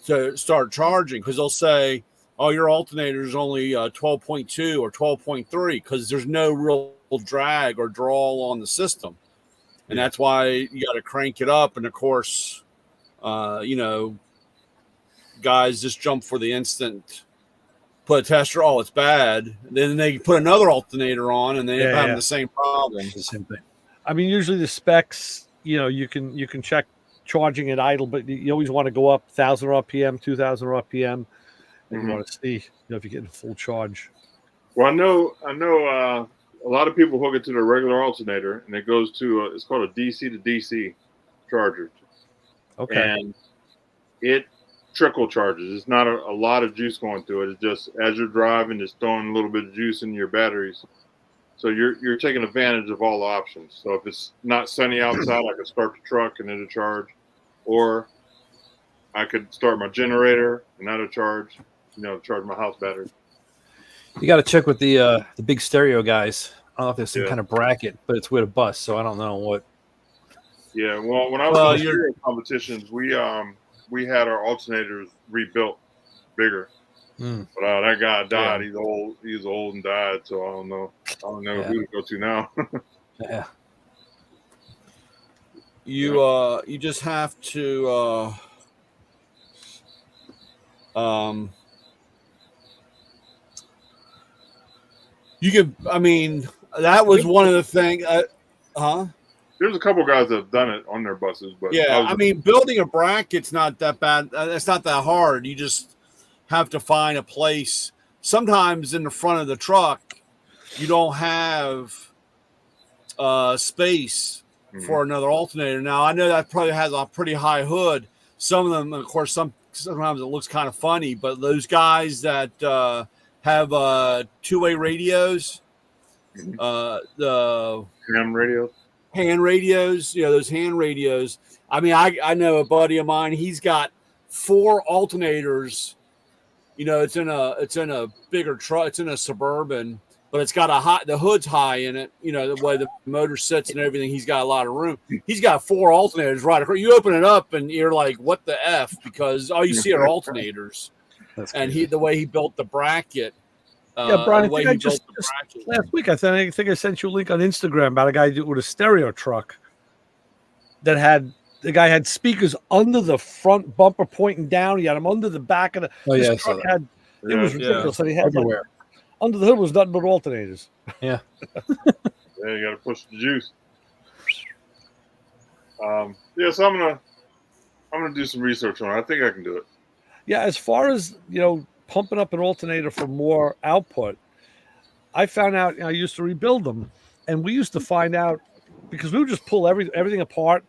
to start charging, because they'll say, oh, your alternator is only 12.2 or 12.3, because there's no real drag or draw on the system. And that's why you got to crank it up. And of course, guys just jump for the instant, put a tester, oh, it's bad. Then they put another alternator on, and they end up having the same problem. The same thing. I mean, usually the specs, you can check charging at idle, but you always want to go up 1,000 RPM, 2,000 RPM, and you want to see if you're getting full charge. Well, I know. A lot of people hook it to the regular alternator, and it goes to it's called a DC to DC charger. Okay. And it trickle charges. It's not a lot of juice going through it. It's just as you're driving, it's throwing a little bit of juice in your batteries. So you're taking advantage of all the options. So if it's not sunny outside, I could start the truck and it'll charge, or I could start my generator and that'll charge. Charge my house battery. You got to check with the big stereo guys. I don't know if there's some kind of bracket, but it's with a bus, so I don't know what. Yeah, well, when I was in stereo competitions, we had our alternators rebuilt bigger. But that guy died. Yeah. He's old and died, so I don't know who to go to now. Yeah. You just have to you could, I mean, that was one of the things. There's a couple guys that have done it on their buses, but I mean, building a bracket's not that bad. It's not that hard. You just have to find a place. Sometimes in the front of the truck, you don't have space for another alternator. Now, I know that probably has a pretty high hood. Some of them, of course, sometimes it looks kind of funny, but those guys that have two-way radios, the hand radios, those hand radios. I mean, I know a buddy of mine. He's got 4 alternators. It's in a bigger truck. It's in a Suburban, but it's got the hood's high in it. The way the motor sits and everything. He's got a lot of room. He's got 4 alternators right across. You open it up and you're like, what the F? Because all you see are alternators. And the way he built the bracket. Brian, last week I think I sent you a link on Instagram about a guy with a stereo truck that had The guy had speakers under the front bumper pointing down. He had them under the back of the. Oh, yeah, I This saw truck that. had. It was Yeah. ridiculous. So he had like, Everywhere. under the hood was nothing but alternators. Yeah. Yeah, you got to push the juice. Yeah, so I'm gonna do some research on it. I think I can do it. Yeah, as far as pumping up an alternator for more output, I found out I used to rebuild them, and we used to find out because we would just pull everything apart,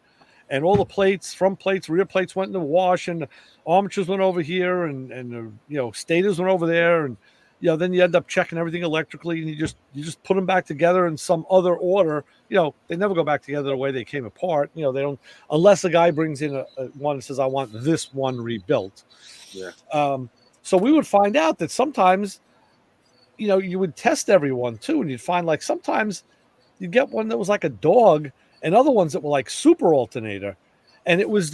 and all the plates, front plates, rear plates went in the wash, and the armatures went over here, and stators went over there, and then you end up checking everything electrically, and you just put them back together in some other order. They never go back together the way they came apart. They don't, unless a guy brings in a one and says, I want this one rebuilt. Yeah. So we would find out that sometimes, you would test everyone too, and you'd find like sometimes you'd get one that was like a dog, and other ones that were like super alternator, and it was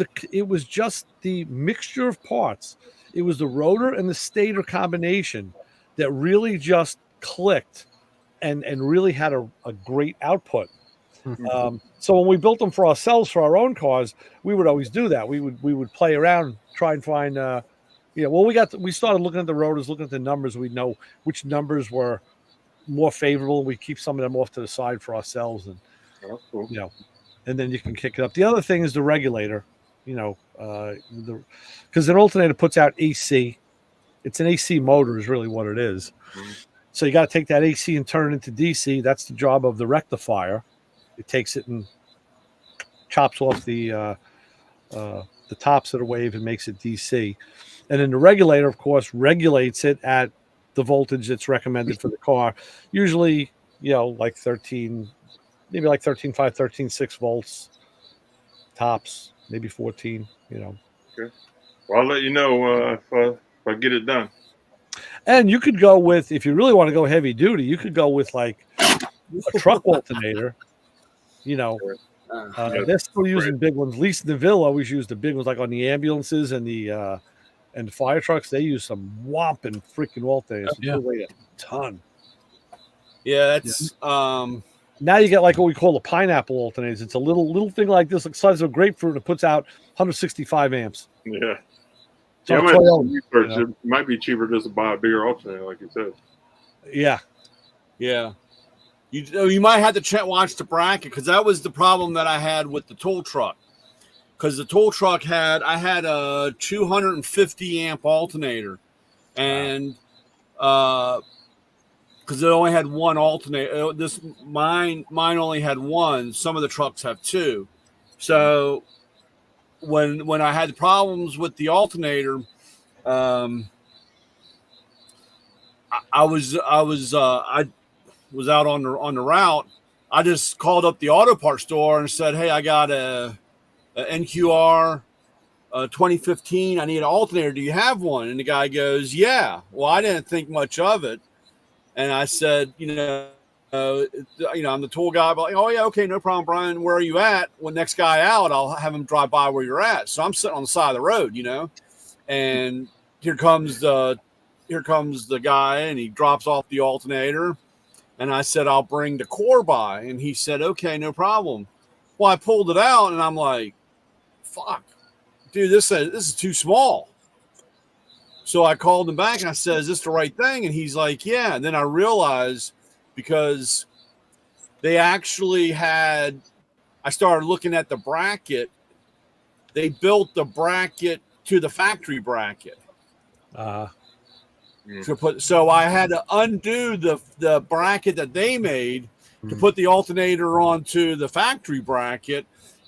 just the mixture of parts. It was the rotor and the stator combination that really just clicked and really had a great output. So when we built them for ourselves, for our own cars, we would always do that. We would play around, try and find, we started looking at the rotors, looking at the numbers. We'd know which numbers were more favorable. We keep some of them off to the side for ourselves, and cool. And then you can kick it up. The other thing is the regulator, because an alternator puts out AC. It's an AC motor is really what it is. Mm-hmm. So you got to take that AC and turn it into DC. That's the job of the rectifier. It takes it and chops off the tops of the wave and makes it DC. And then the regulator, of course, regulates it at the voltage that's recommended for the car. Usually, like 13, maybe like 13.5, 13.6 volts tops, maybe 14, Okay. Well, I'll let you know if I get it done. And you could go with, if you really want to go heavy duty, you could go with like a truck alternator. They're still using big ones. Lisa DeVille always used the big ones, like on the ambulances and the fire trucks. They use some whopping freaking alternators. Yeah. They weigh a ton. Yeah, that's Now you get like what we call the pineapple alternators. It's a little thing like this, like the size of a grapefruit, and it puts out 165 amps. Yeah. So It might be cheaper just to buy a bigger alternator, like you said. Yeah. Yeah. You might have to watch the bracket, because that was the problem that I had with the tool truck. Because the tool truck I had a 250 amp alternator, and because it only had one alternator, mine only had one. Some of the trucks have two. So when I had problems with the alternator, I was out on the route. I just called up the auto parts store and said, "Hey, I got a NQR 2015. I need an alternator. Do you have one?" And the guy goes, "Yeah." Well, I didn't think much of it, and I said, I'm the tool guy. But oh yeah, okay, no problem, Brian. Where are you at? When next guy out, I'll have him drive by where you're at. So I'm sitting on the side of the road, and here comes the guy, and he drops off the alternator. And I said, "I'll bring the core by." And he said, "Okay, no problem." Well, I pulled it out, and I'm like, "Fuck, dude, this is too small." So I called him back, and I said, "Is this the right thing?" And he's like, "Yeah." And then I realized, because they actually I started looking at the bracket. They built the bracket to the factory bracket. So I had to undo the bracket that they made to put the alternator onto the factory bracket,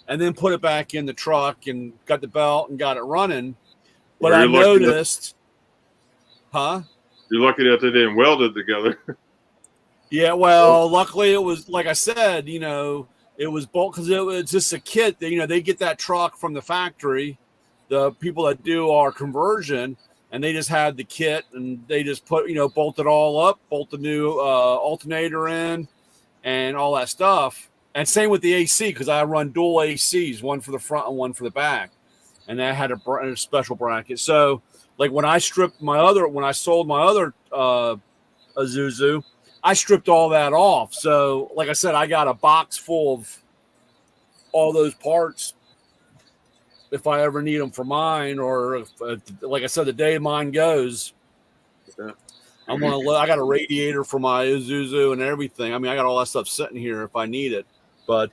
and then put it back in the truck and got the belt and got it running. But I noticed, You're lucky that they didn't weld it together. Yeah, well, luckily it was, like I said, it was bulk, because it was just a kit. They get that truck from the factory, the people that do our conversion, and they just had the kit, and they just put, bolt it all up, bolt the new alternator in, and all that stuff. And same with the AC, because I run dual ACs, one for the front and one for the back, and that had a special bracket. So, like when I sold my other Isuzu, I stripped all that off. So, like I said, I got a box full of all those parts if I ever need them for mine, or if, like I said, the day mine goes, Yeah. I'm gonna. I got a radiator for my Isuzu and everything. I mean, I got all that stuff sitting here if I need it. But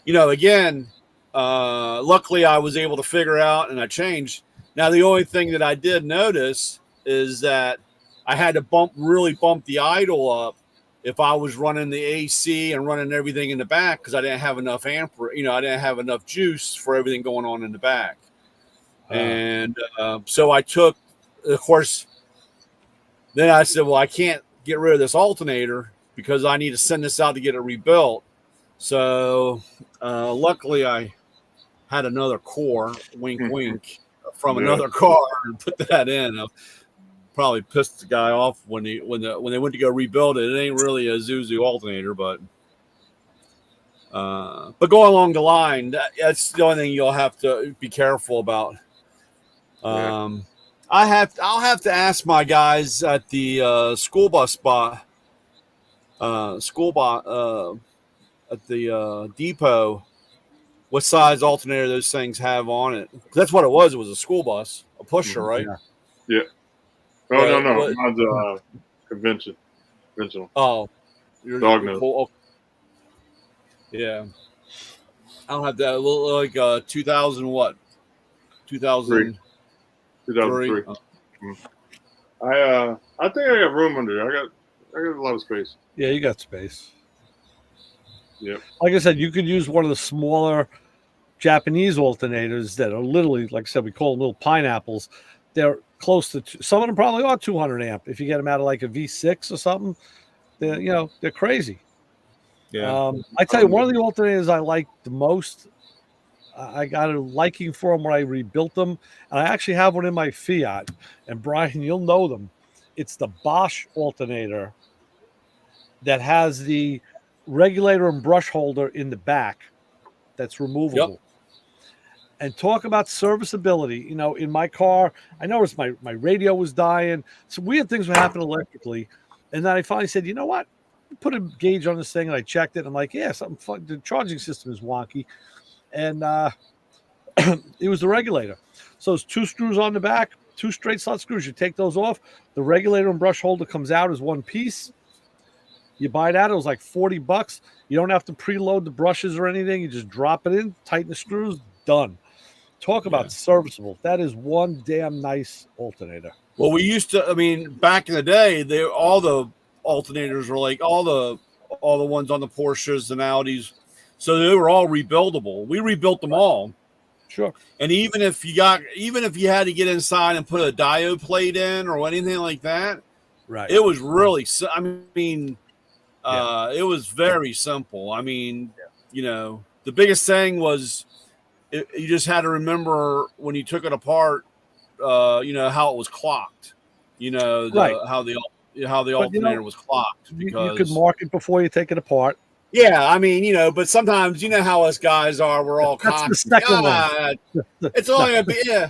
again, luckily I was able to figure out, and I changed. Now the only thing that I did notice is that I had to really bump the idle up if I was running the AC and running everything in the back, because I didn't have enough I didn't have enough juice for everything going on in the back. And so I took, of course, then I said, well, I can't get rid of this alternator because I need to send this out to get it rebuilt. So luckily I had another core, wink, wink, from another car and put that in. Probably pissed the guy off when they went to go rebuild it. It ain't really a Zuzu alternator, but going along the line, that's the only thing you'll have to be careful about. I'll have to ask my guys at the school bus spot, at the depot, what size alternator those things have on it. That's what it was. It was a school bus, a pusher, right? Yeah. Oh, no. Mine's conventional. Oh, dog nose. Cool. Yeah. I'll have that. Like 2000 what? 2003. 2003. I think I got room under there. I got a lot of space. Yeah, you got space. Yeah. Like I said, you could use one of the smaller Japanese alternators that are literally, like I said, we call them little pineapples. They're close to some of them probably are 200 amp. If you get them out of like a V6 or something, they're crazy. Yeah. I tell you, one of the alternators I like the most, I got a liking for them when I rebuilt them, and I actually have one in my Fiat. And Brian, you'll know them. It's the Bosch alternator that has the regulator and brush holder in the back that's removable. Yep. And talk about serviceability. In my car, I noticed my radio was dying. Some weird things were happening electrically. And then I finally said, you know what? Put a gauge on this thing, and I checked it. I'm like, yeah, the charging system is wonky. And it was the regulator. So there's 2 screws on the back, 2 straight slot screws. You take those off. The regulator and brush holder comes out as one piece. You buy that. It was like $40. You don't have to preload the brushes or anything. You just drop it in, tighten the screws, done. Talk about serviceable. That is one damn nice alternator. Well, we used to, back in the day, all the alternators were like all the ones on the Porsches and Audis. So they were all rebuildable. We rebuilt them all. Sure. And even if you had to get inside and put a diode plate in or anything like that, right? It was really, it was very simple. The biggest thing was you just had to remember when you took it apart, how it was clocked. How the alternator was clocked. Because you could mark it before you take it apart. Yeah, but sometimes how us guys are. We're all cocky. The second one. It's only gonna be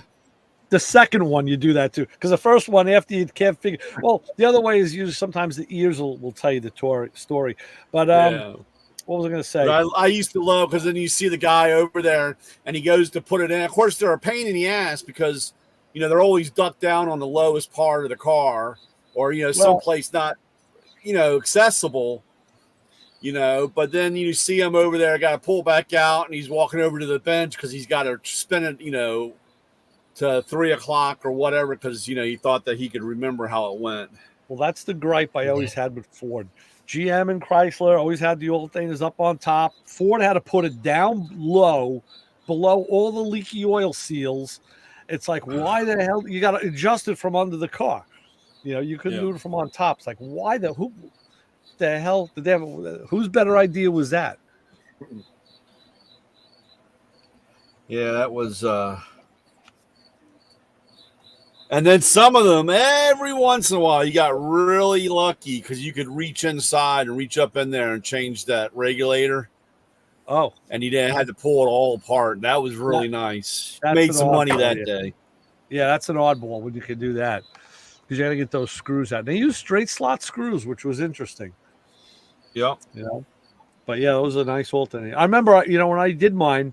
The second one you do that too, because the first one after you can't figure. Well, the other way is usually sometimes the ears will tell you the story. But what was I going to say? I used to love because then you see the guy over there and he goes to put it in. Of course, they're a pain in the ass because they're always ducked down on the lowest part of the car or someplace not accessible. But then you see him over there, got to pull back out, and he's walking over to the bench because he's got to spin it, to 3 o'clock or whatever because he thought that he could remember how it went. Well, that's the gripe I always had with Ford. GM and Chrysler always had the alternators up on top. Ford had to put it down low, below all the leaky oil seals. It's like, why the hell you got to adjust it from under the car? You couldn't do it from on top. It's like, why who the hell did they have? Whose better idea was that? Yeah, that was. And then some of them, every once in a while, you got really lucky because you could reach inside and reach up in there and change that regulator. Oh, and you didn't have to pull it all apart. That was really nice. Made some money that day. Yeah, that's an oddball when you can do that because you got to get those screws out. They use straight slot screws, which was interesting. Yeah, but yeah, it was a nice alternator. I remember, when I did mine,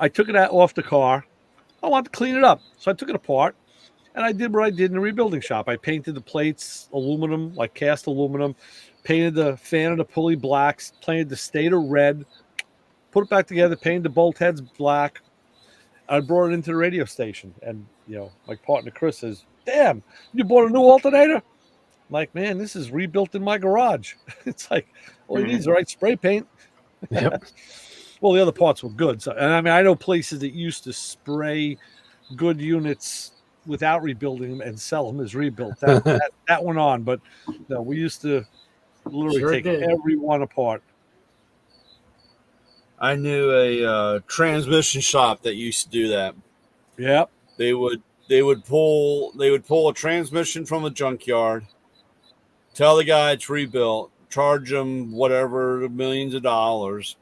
I took it off the car. I wanted to clean it up. So I took it apart and I did what I did in a rebuilding shop. I painted the plates aluminum, like cast aluminum, painted the fan and the pulley blacks, painted the stator red, put it back together, painted the bolt heads black. I brought it into the radio station. And, my partner Chris says, "Damn, you bought a new alternator?" I'm like, "Man, this is rebuilt in my garage." It's like, all you need is the right spray paint. Yep. Well, the other parts were good. So, and I mean, I know places that used to spray good units without rebuilding them and sell them as rebuilt. That went on, but no, we used to literally Sure take did. every one apart. I knew a transmission shop that used to do that. Yep. They would pull a transmission from a junkyard, tell the guy it's rebuilt, charge him whatever millions of dollars.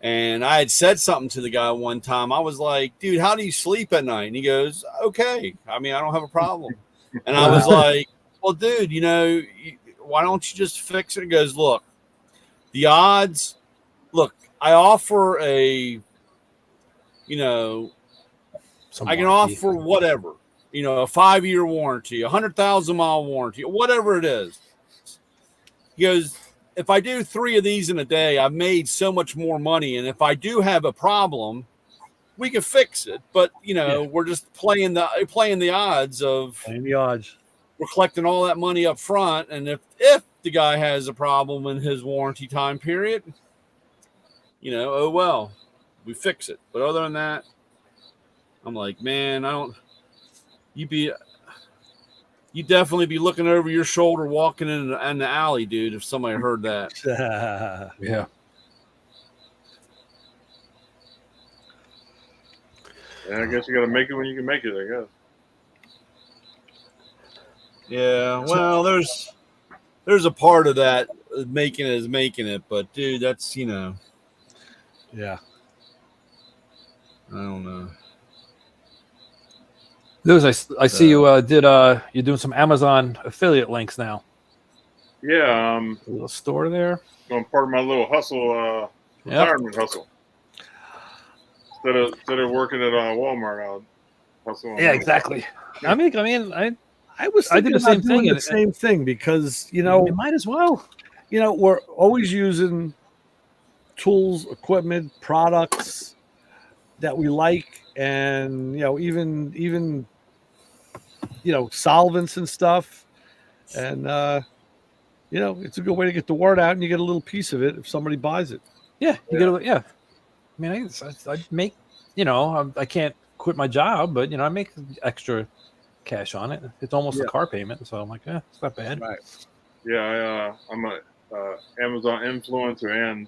And I had said something to the guy one time. I was like, "Dude, how do you sleep at night?" And he goes, "Okay. I mean, I don't have a problem." And I was like, "Well, dude, why don't you just fix it?" He goes, "Look, the odds. Look, I offer I can offer whatever, a 5-year warranty, 100,000-mile warranty, whatever it is." He goes, "If I do 3 of these in a day, I've made so much more money. And if I do have a problem, we can fix it. But, we're just playing the odds of we're collecting all that money up front. And if the guy has a problem in his warranty time period, oh, well, we fix it. But other than that," I'm like, "Man, you'd definitely be looking over your shoulder walking in the alley, dude, if somebody heard that." Yeah. Yeah, I guess you got to make it when you can make it, I guess. Yeah, well, there's a part of that making it, but dude, that's Yeah. I don't know. Lewis, I see you're doing some Amazon affiliate links now. Yeah, A little store there. I'm part of my little hustle, retirement hustle. Instead of working at Walmart, I'll hustle. Yeah, exactly. I did the same thing. The same thing because you might as well. We're always using tools, equipment, products that we like, and even solvents and stuff, and it's a good way to get the word out, and you get a little piece of it if somebody buys it. Yeah, I mean, I make, I can't quit my job, but I make extra cash on it. It's almost a car payment, so I'm like, it's not bad. Right. Yeah, I'm a Amazon influencer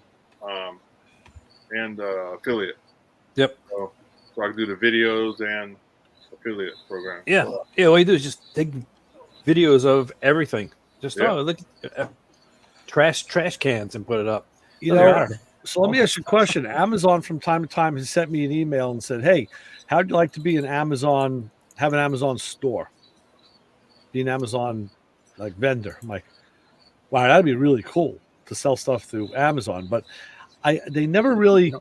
and affiliate. Yep. So I can do the videos and affiliate program. Yeah. All you do is just take videos of everything. Just look at trash cans and put it up. So let me ask you a question. Amazon from time to time has sent me an email and said, "Hey, how'd you like to be have an Amazon store? Be an Amazon vendor." I'm like, wow, that'd be really cool to sell stuff through Amazon. But they never really,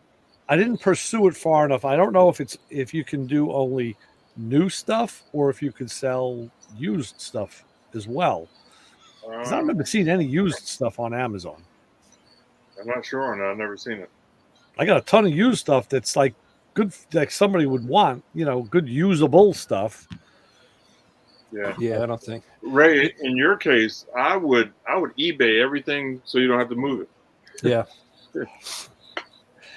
I didn't pursue it far enough. I don't know if you can do only new stuff or if you could sell used stuff as well. Because I've never seen any used stuff on Amazon. I'm not sure on that. I've never seen it. I got a ton of used stuff that's good, like somebody would want, good usable stuff. Yeah. Yeah, I don't think. Ray, in your case, I would eBay everything so you don't have to move it. Yeah.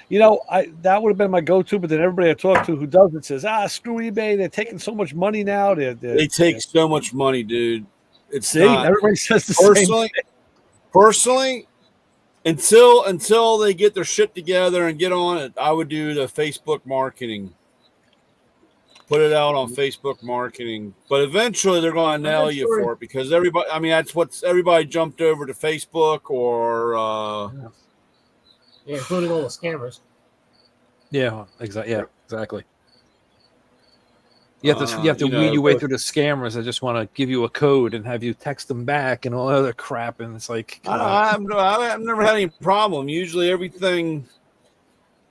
That would have been my go-to, but then everybody I talk to who does it says, screw eBay. They're taking so much money now. They take so much money, dude. Everybody says the same thing. Personally, until they get their shit together and get on it, I would do the Facebook marketing. Put it out on Facebook marketing. But eventually they're going to nail you for it because everybody, that's what everybody jumped over to Facebook or including all the scammers. Yeah, exactly. Yeah, exactly. You have to weed your way through the scammers that just want to give you a code and have you text them back and all other crap, and it's like I've never had any problem. Usually everything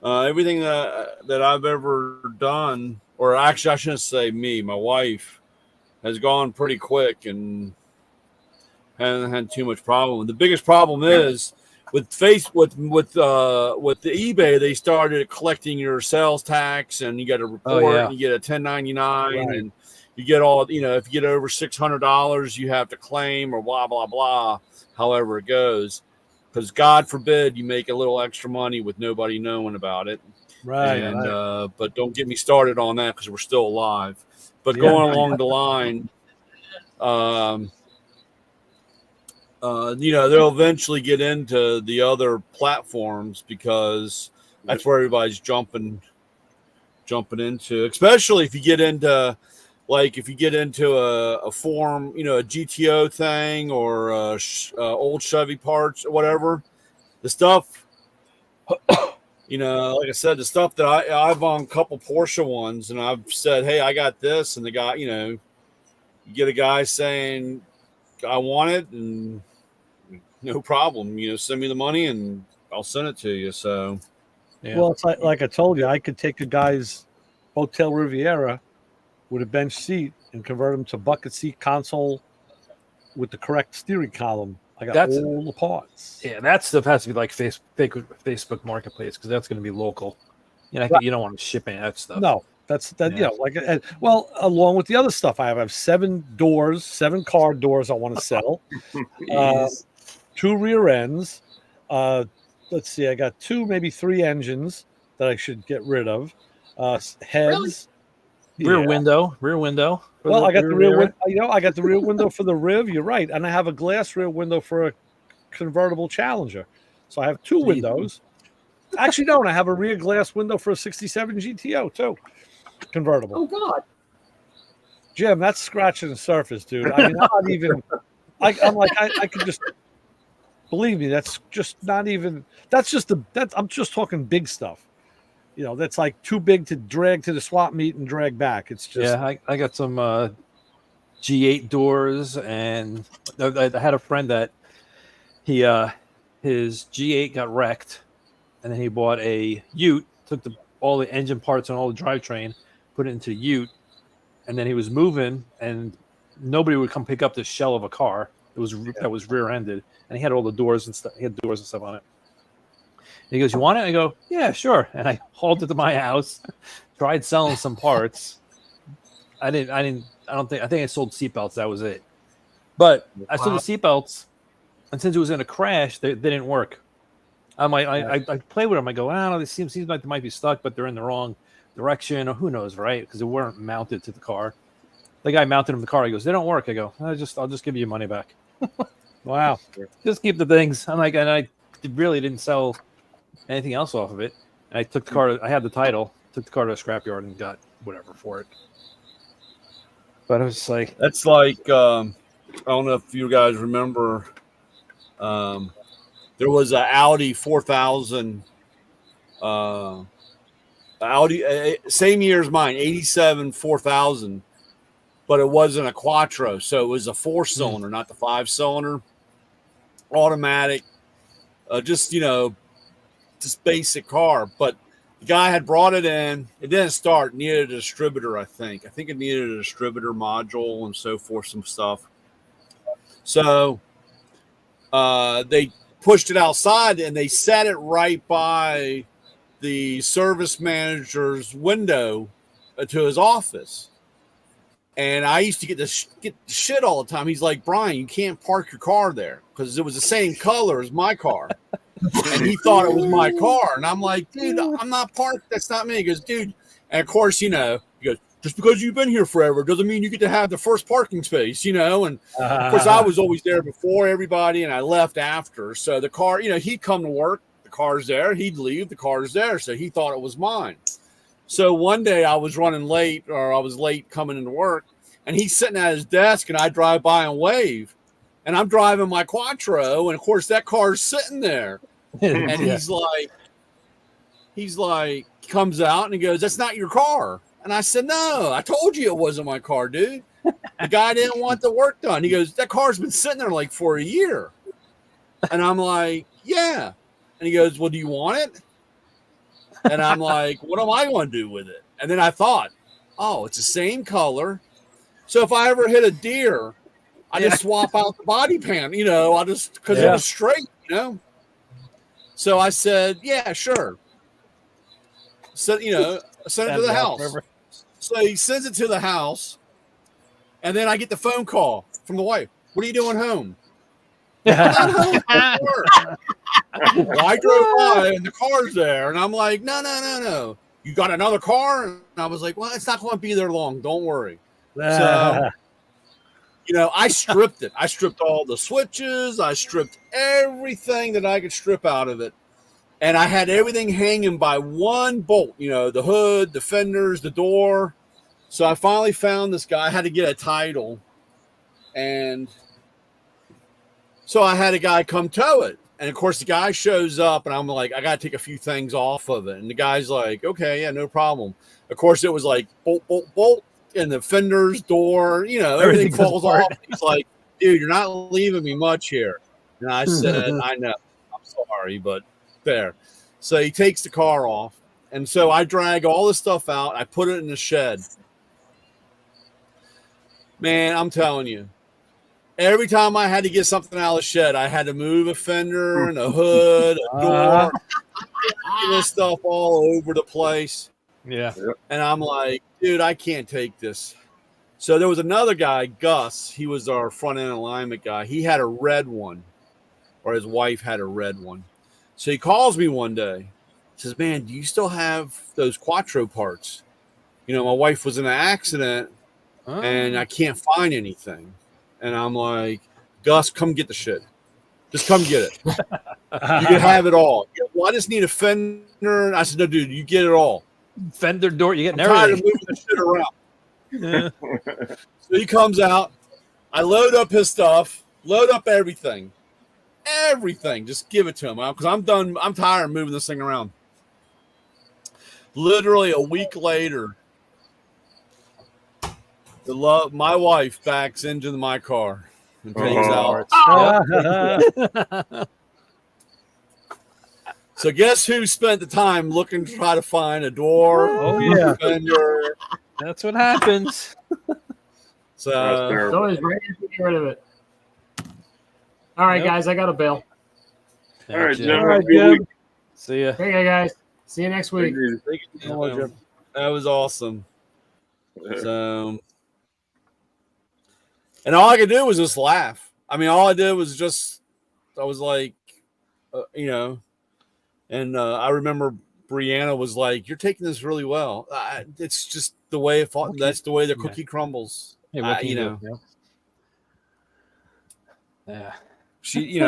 Everything that I've ever done, or actually, I shouldn't say me. My wife has gone pretty quick and hasn't had too much problem. The biggest problem is with the eBay. They started collecting your sales tax, and you got to report, and you get a 1099, Right. and you get all, if you get over $600, you have to claim or blah blah blah. However it goes, because God forbid you make a little extra money with nobody knowing about it. Right. And but don't get me started on that because we're still alive. But Yeah. going along the line, they'll eventually get into the other platforms because that's where everybody's jumping into, especially if you get into a form, a GTO thing or old Chevy parts or whatever, the stuff, like I said, the stuff that I've on a couple Porsche ones, and I've said, hey, I got this, and the guy, you get a guy saying, I want it, and no problem, send me the money and I'll send it to you. So, Yeah. Well, it's like I told you, I could take a guy's Hotel Riviera with a bench seat and convert him to bucket seat console with the correct steering column. I got all the parts. Yeah, that stuff has to be like Facebook Marketplace because that's going to be local. You don't want to ship any of that stuff. No, that's that. Yeah. Along with the other stuff, I have 7 car doors I want to sell, 2 rear ends. Let's see, I got 2, maybe 3 engines that I should get rid of. Heads, rear window. Well, I got the rear window. I got the rear window for the Riv. You're right, and I have a glass rear window for a convertible Challenger. So I have 2 windows. Actually, no, and I have a rear glass window for a '67 GTO too, convertible. Oh God, Jim, that's scratching the surface, dude. I mean, I'm not even. I'm like, I could just believe me. That's just not even. That's just I'm just talking big stuff. That's like too big to drag to the swap meet and drag back. It's just I got some G8 doors, and I had a friend that his G8 got wrecked, and then he bought a Ute, took all the engine parts and all the drivetrain, put it into Ute, and then he was moving, and nobody would come pick up the shell of a car. That was rear-ended, and he had all the doors and stuff. He had doors and stuff on it. He goes, "You want it?" I go, "Yeah, sure." And I hauled it to my house, tried selling some parts. I think I sold seatbelts. That was it. But I sold the seatbelts, and since it was in a crash, they didn't work. I play with them. I go, I don't know. It seems like they might be stuck, but they're in the wrong direction, or who knows, right? Because they weren't mounted to the car. The guy mounted them to the car. He goes, "They don't work." I go, I'll just give you your money back. wow. Just keep the things. I'm like, and I really didn't sell anything else off of it. And I took the car. I had the title. Took the car to a scrapyard and got whatever for it. But I was like, that's like I don't know if you guys remember. There was an Audi 4000. Audi same year as mine, 87 4000, but it wasn't a Quattro, so it was a 4-cylinder, not the 5-cylinder, automatic. Just basic car, but the guy had brought it in. It didn't start. Needed a distributor, I think. It needed a distributor module and so forth, some stuff. So they pushed it outside and they set it right by the service manager's window to his office. And I used to get the shit all the time. He's like, "Brian, you can't park your car there," because it was the same color as my car. And he thought it was my car. And I'm like, "Dude, I'm not parked. That's not me." He goes, "Dude." And of course, he goes, "Just because you've been here forever doesn't mean you get to have the first parking space, And of course, I was always there before everybody, and I left after. So the car, he'd come to work, the car's there. He'd leave, the car's there. So he thought it was mine. So one day I was running late, or I was late coming into work, and he's sitting at his desk, and I drive by and wave. And I'm driving my Quattro, and of course that car's sitting there. And he's like, comes out and he goes, "That's not your car." And I said, "No, I told you it wasn't my car, dude. The guy didn't want the work done." He goes, "That car's been sitting there like for a year." And I'm like, "Yeah." And he goes, "Well, do you want it?" And I'm like, what am I going to do with it? And then I thought, oh, it's the same color. So if I ever hit a deer, I just swap out the body pan, I just, because it was straight, So I said, yeah, sure. So, send it to the house. So he sends it to the house. And then I get the phone call from the wife. What are you doing home? I'm not home. Well, I drove by and the car's there. And I'm like, no. You got another car? And I was like, well, it's not going to be there long. Don't worry. So, I stripped it. I stripped all the switches. I stripped everything that I could strip out of it. And I had everything hanging by one bolt, the hood, the fenders, the door. So I finally found this guy. I had to get a title. And so I had a guy come tow it. And of course, the guy shows up and I'm like, I got to take a few things off of it. And the guy's like, okay, yeah, no problem. Of course, it was like bolt. And the fenders, door, everything falls off. He's like, dude, you're not leaving me much here. And I said, I know. I'm sorry, but there. So he takes the car off. And so I drag all this stuff out. I put it in the shed. Man, I'm telling you, every time I had to get something out of the shed, I had to move a fender and a hood, a door, this stuff all over the place. Yeah. And I'm like, dude, I can't take this. So there was another guy, Gus. He was our front end alignment guy. He had a red one, or his wife had a red one. So he calls me one day. He says, man, do you still have those Quattro parts? My wife was in an accident and I can't find anything. And I'm like, Gus, come get the shit. Just come get it. You can have it all. Well, I just need a fender. And I said, no, dude, you get it all. Fender door, you getting tired everything. of moving the shit around. So he comes out. I load up his stuff, load up everything. Just give it to him because I'm done. I'm tired of moving this thing around. Literally a week later, my wife backs into my car and takes out. So guess who spent the time looking to try to find a door? Oh yeah, fender. That's what happens. So always ready to get rid of it. All right, guys, I got a bail. All right, Jim. Jim. All right, Jim. See ya. Okay, guys. See you next week. Thank you so much, Jim. That was awesome. So, and all I could do was just laugh. I mean, all I did was I was like, and I remember Brianna was like, "You're taking this really well." It's just the way it fought. That's the way the cookie crumbles. Hey, what can you do? Yeah. She,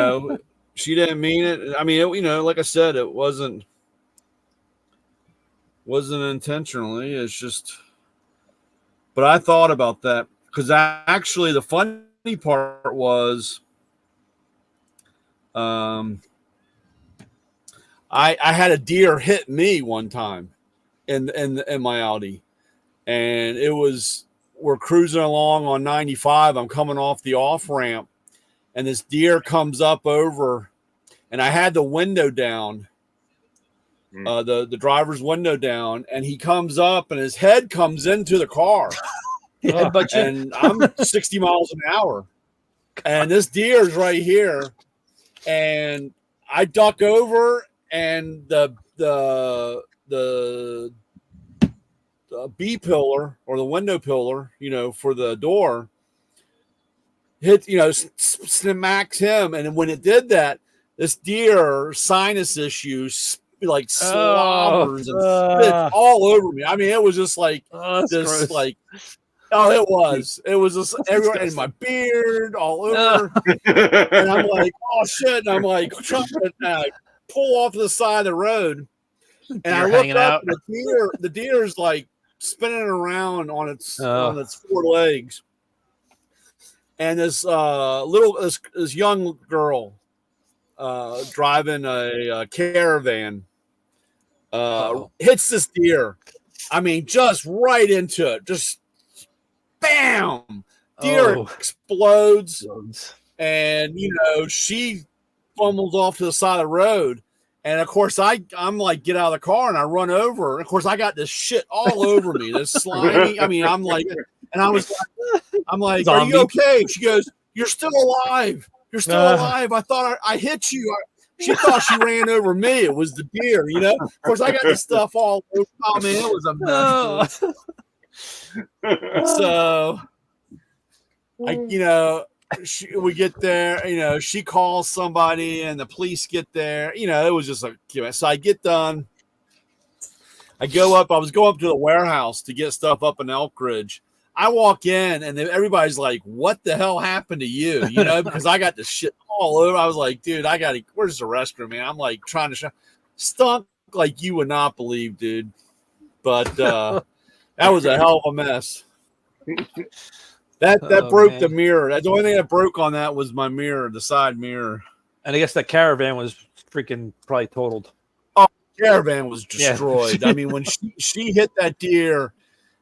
she didn't mean it. I mean, like I said, it wasn't intentionally. It's just, but I thought about that because actually the funny part was, I had a deer hit me one time in my Audi, and we're cruising along on 95. I'm coming off the off ramp, and this deer comes up over, and I had the window down, the driver's window down, and he comes up, and his head comes into the car, and I'm 60 miles an hour, and this deer is right here, and I duck over. And the B pillar or the window pillar, for the door hit, smacks him. And when it did that, this deer sinus issues like slobbers and spits all over me. I mean, it was just like this, gross. It was just everywhere in my beard, all over. And I'm like, oh shit. And I'm like, trying to pull off to the side of the road, and I look up, and the deer is like spinning around on its four legs, and this this young girl driving a caravan hits this deer. I mean, just right into it, just bam! Deer explodes, and she fumbles off to the side of the road, And of course, I'm like, get out of the car, and I run over. And of course, I got this shit all over me, this slimy. I mean, I'm like, and I'm like, are you okay? She goes, you're still alive. You're still alive. I thought I hit you. She thought she ran over me. It was the deer, you know. Of course, I got this stuff all over. Oh man, it was a mess. So, we get there. You know, she calls somebody, and the police get there. You know, it was just so I get done. I was going up to the warehouse to get stuff up in Elk Ridge. I walk in, and everybody's like, "What the hell happened to you?" You know, because I got this shit all over. I was like, "Dude, where's the restroom, man?" I'm like trying to stunk like you would not believe, dude. But that was a hell of a mess. That broke the mirror. The only thing that broke on that was my mirror, the side mirror. And I guess that caravan was freaking probably totaled. Oh, caravan was destroyed. Yeah. I mean, when she hit that deer.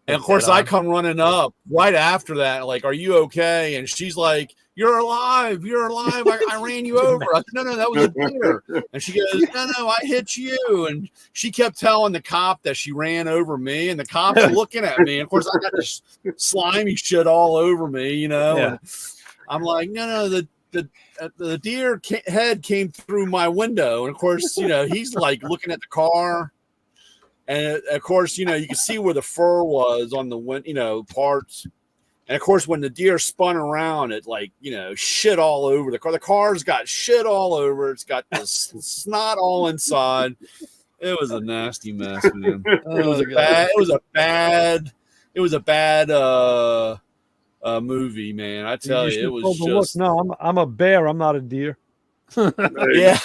And of course, I come running up right after that, like, "Are you okay?" And she's like, "You're alive. You're alive. I ran you over." I said, no, that was a deer. And she goes, no, I hit you. And she kept telling the cop that she ran over me, and the cop's looking at me. And of course, I got this slimy shit all over me, you know. Yeah. And I'm like, no, the deer head came through my window. And of course, you know, he's like looking at the car. And of course, you know, you can see where the fur was on the parts. And of course, when the deer spun around, it like, you know, shit all over the car. The car's got shit all over. It's got this snot all inside. It was a nasty mess, man. It was a bad movie, man. I tell you, it was just. No, I'm a bear. I'm not a deer. Yeah,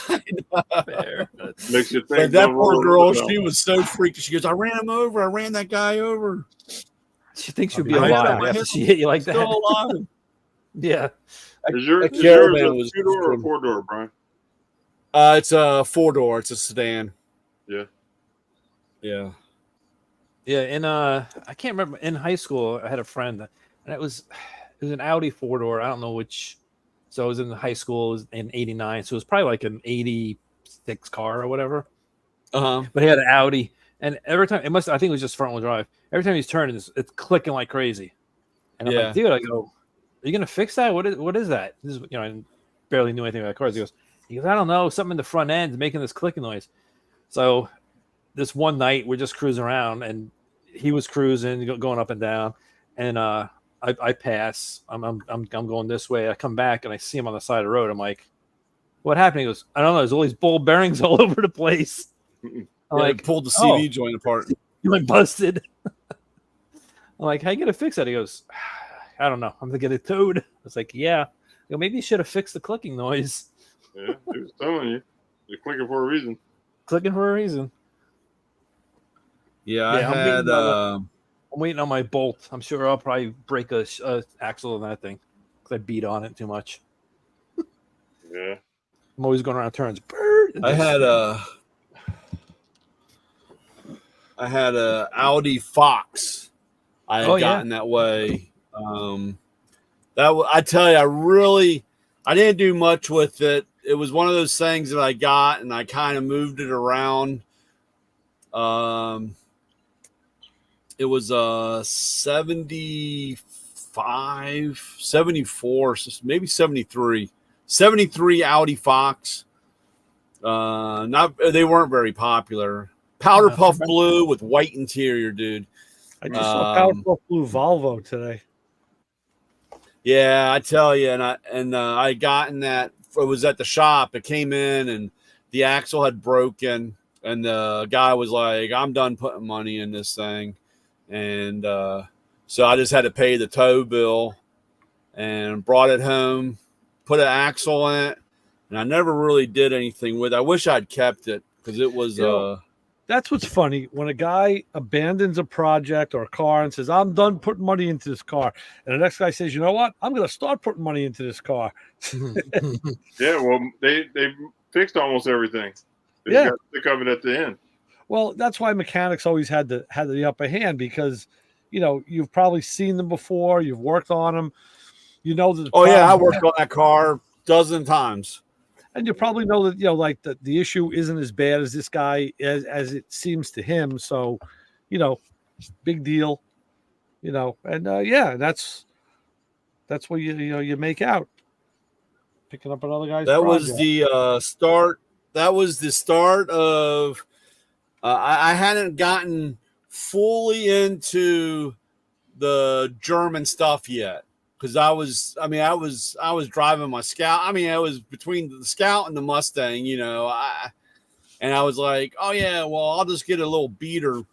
makes you think. But that poor girl, she was so freaked. She goes, "I ran him over. I ran that guy over." She thinks you'll be alive after she hit you like that. Still alive. Yeah. Is yours a 2-door or 4-door, Brian? It's a 4-door. It's a sedan. Yeah. Yeah. Yeah. And I can't remember. In high school, I had a friend, and it was an Audi 4-door. I don't know which. So I was in high school in '89, so it was probably like an '86 car or whatever. But he had an Audi, and every time I think it was just front wheel drive. Every time he's turning, it's clicking like crazy. And I'm like, dude, I go, "Are you gonna fix that? What is that?" This is, you know, I barely knew anything about cars. He goes, "I don't know, something in the front end is making this clicking noise." So this one night we're just cruising around, and he was cruising, going up and down, and I pass. I'm going this way. I come back and I see him on the side of the road. I'm like, "What happened?" He goes, "I don't know. There's all these ball bearings all over the place." I'm like, pulled the CV joint apart. You went busted. I'm like, "How you gonna fix that?" He goes, "I don't know. I'm gonna get it towed." I was like, "Yeah." Maybe you should have fixed the clicking noise. Yeah, he was telling you. You're clicking for a reason. Clicking for a reason. Yeah, I'm waiting on my bolt. I'm sure I'll probably break a axle on that thing because I beat on it too much. Yeah. I'm always going around turns. I had a Audi Fox. I had gotten that way. I tell you, I didn't do much with it. It was one of those things that I got, and I kind of moved it around. It was a 75, 74, maybe 73 Audi Fox. They weren't very popular. Powder puff blue with white interior, dude. I just saw powder puff blue Volvo today. Yeah, I tell you, and I gotten that. It was at the shop. It came in, and the axle had broken, and the guy was like, "I'm done putting money in this thing." And so I just had to pay the tow bill and brought it home, put an axle in it, and I never really did anything with it. I wish I'd kept it because it was that's what's funny. When a guy abandons a project or a car and says, "I'm done putting money into this car," and the next guy says, "You know what? I'm going to start putting money into this car." Yeah, well, they fixed almost everything. They got sick of it at the end. Well, that's why mechanics always had the upper hand because, you know, you've probably seen them before. You've worked on them. You know that. I worked on that car a dozen times. And you probably know that, like the issue isn't as bad as this guy as it seems to him. So, big deal, and yeah, that's what you make out picking up another guy's That project. was the start. That was the start of. I hadn't gotten fully into the German stuff yet because I was driving my Scout. I mean, I was between the Scout and the Mustang, and I was like, oh yeah, well, I'll just get a little beater,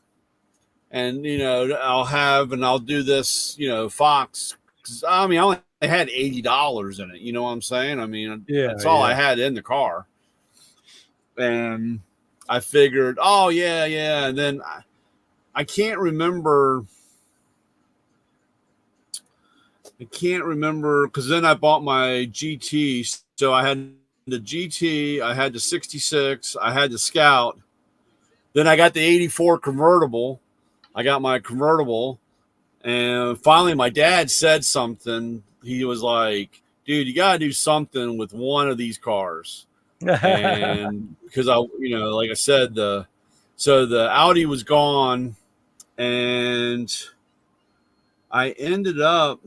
and I'll do this, Fox. 'Cause, I mean, I only had $80 in it. You know what I'm saying? I mean, that's all I had in the car, and I figured, oh yeah, and then I can't remember. Because then I bought my GT. So I had the GT, I had the 66, I had the Scout. Then I got the 84 convertible. I got my convertible. And finally, my dad said something. He was like, dude, you got to do something with one of these cars. And because like I said, the Audi was gone. And I ended up,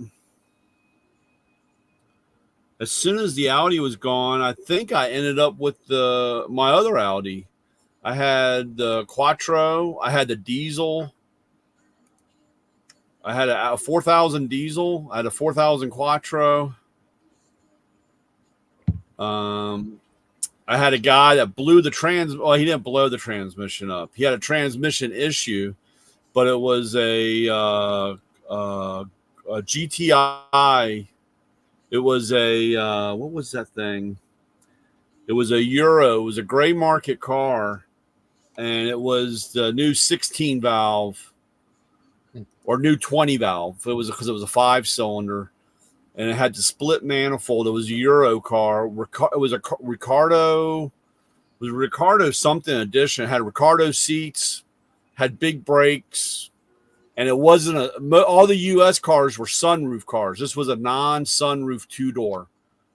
as soon as the Audi was gone, I think I ended up with my other Audi. I had the Quattro. I had the diesel. I had a 4000 diesel. I had a 4000 Quattro. I had a guy that blew the Well, he didn't blow the transmission up. He had a transmission issue, but it was a GTI. It was a what was that thing? It was a Euro. It was a gray market car, and it was the new 16 valve or new 20 valve. It was because it was a 5-cylinder, and it had the split manifold. It was a Euro car. It was a Ricardo. It was a Ricardo something edition. It had Ricardo seats, had big brakes. And it wasn't all the U.S. cars were sunroof cars. This was a non-sunroof 2-door,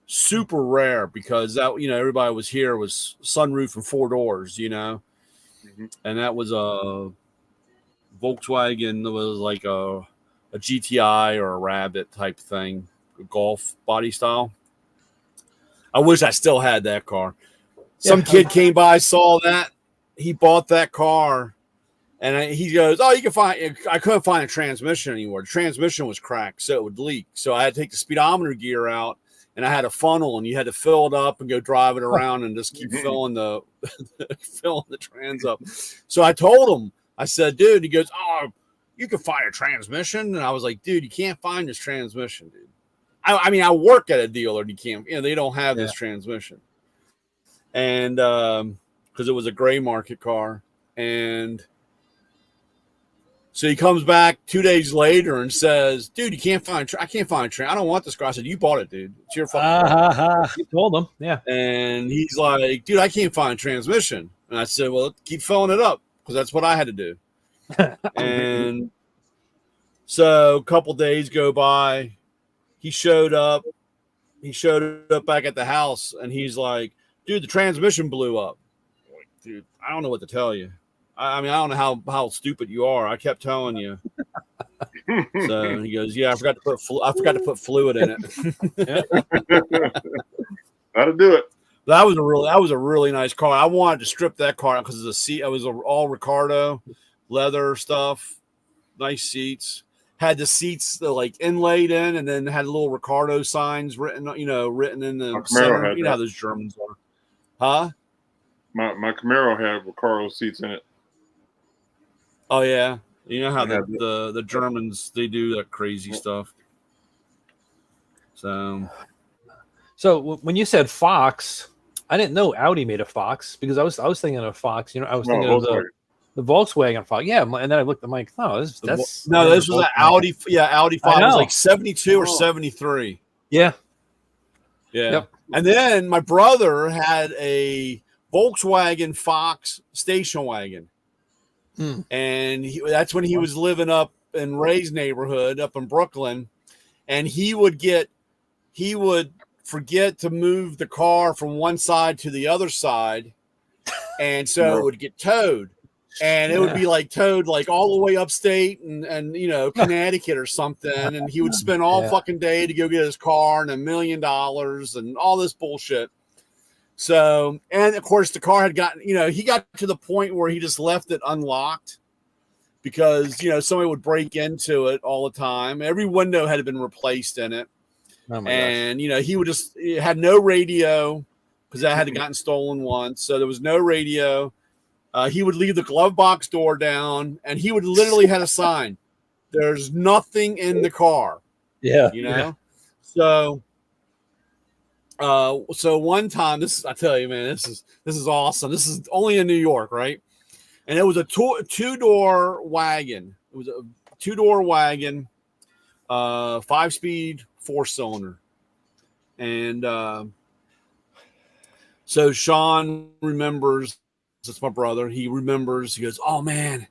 super rare because that everybody was here was sunroof and 4 doors, Mm-hmm. And that was a Volkswagen. It was like a GTI or a Rabbit type thing, a Golf body style. I wish I still had that car. Some kid came by, saw that, he bought that car. And he goes, oh, you can find. I couldn't find a transmission anymore. The transmission was cracked, so it would leak. So I had to take the speedometer gear out, and I had a funnel, and you had to fill it up and go drive it around and just keep filling the trans up. So I told him, I said, dude. He goes, oh, you can find a transmission, and I was like, dude, you can't find this transmission, dude. I mean, I work at a dealer, and you can't. They don't have this transmission, and because it was a gray market car, and. So he comes back 2 days later and says, dude, I can't find a train. I don't want this car. I said, you bought it, dude. It's your fucking car. You told him, yeah. And he's like, dude, I can't find a transmission. And I said, well, keep filling it up because that's what I had to do. And so a couple days go by. He showed up. Back at the house, and he's like, dude, the transmission blew up. I'm like, dude, I don't know what to tell you. I mean, I don't know how stupid you are. I kept telling you. So he goes, "Yeah, I forgot to put fluid in it." That'll do it. That was a really nice car. I wanted to strip that car out because of the seat. It was all Ricardo leather stuff, nice seats. Had the seats like inlaid in, and then had little Ricardo signs written in the center. You know how those Germans are, huh? My Camaro had Ricardo seats in it. Oh yeah, you know how the Germans, they do that crazy stuff. So when you said Fox, I didn't know Audi made a Fox because I was thinking of Fox. I was thinking of the Volkswagen Fox. Yeah, and then I looked. I'm like, no, this was an Audi. Yeah, Audi Fox. It was like 72 or 73. Yeah. Yep. And then my brother had a Volkswagen Fox station wagon. And that's when he was living up in Ray's neighborhood up in Brooklyn, and he would forget to move the car from one side to the other side, and so it would get towed. And it would be like towed like all the way upstate and Connecticut or something. And he would spend all fucking day to go get his car and $1 million and all this bullshit. So, and of course the car had gotten, he got to the point where he just left it unlocked because, somebody would break into it all the time. Every window had been replaced in it. Oh my and, he would it had no radio because that had gotten stolen once. So there was no radio. He would leave the glove box door down, and he would literally had a sign. There's nothing in the car. Yeah. So one time, I tell you, man, this is awesome. This is only in New York, right? And it was a two-door wagon. It was a two-door wagon, 5-speed, 4-cylinder. And so Sean remembers. It's my brother. He remembers. He goes, "Oh man,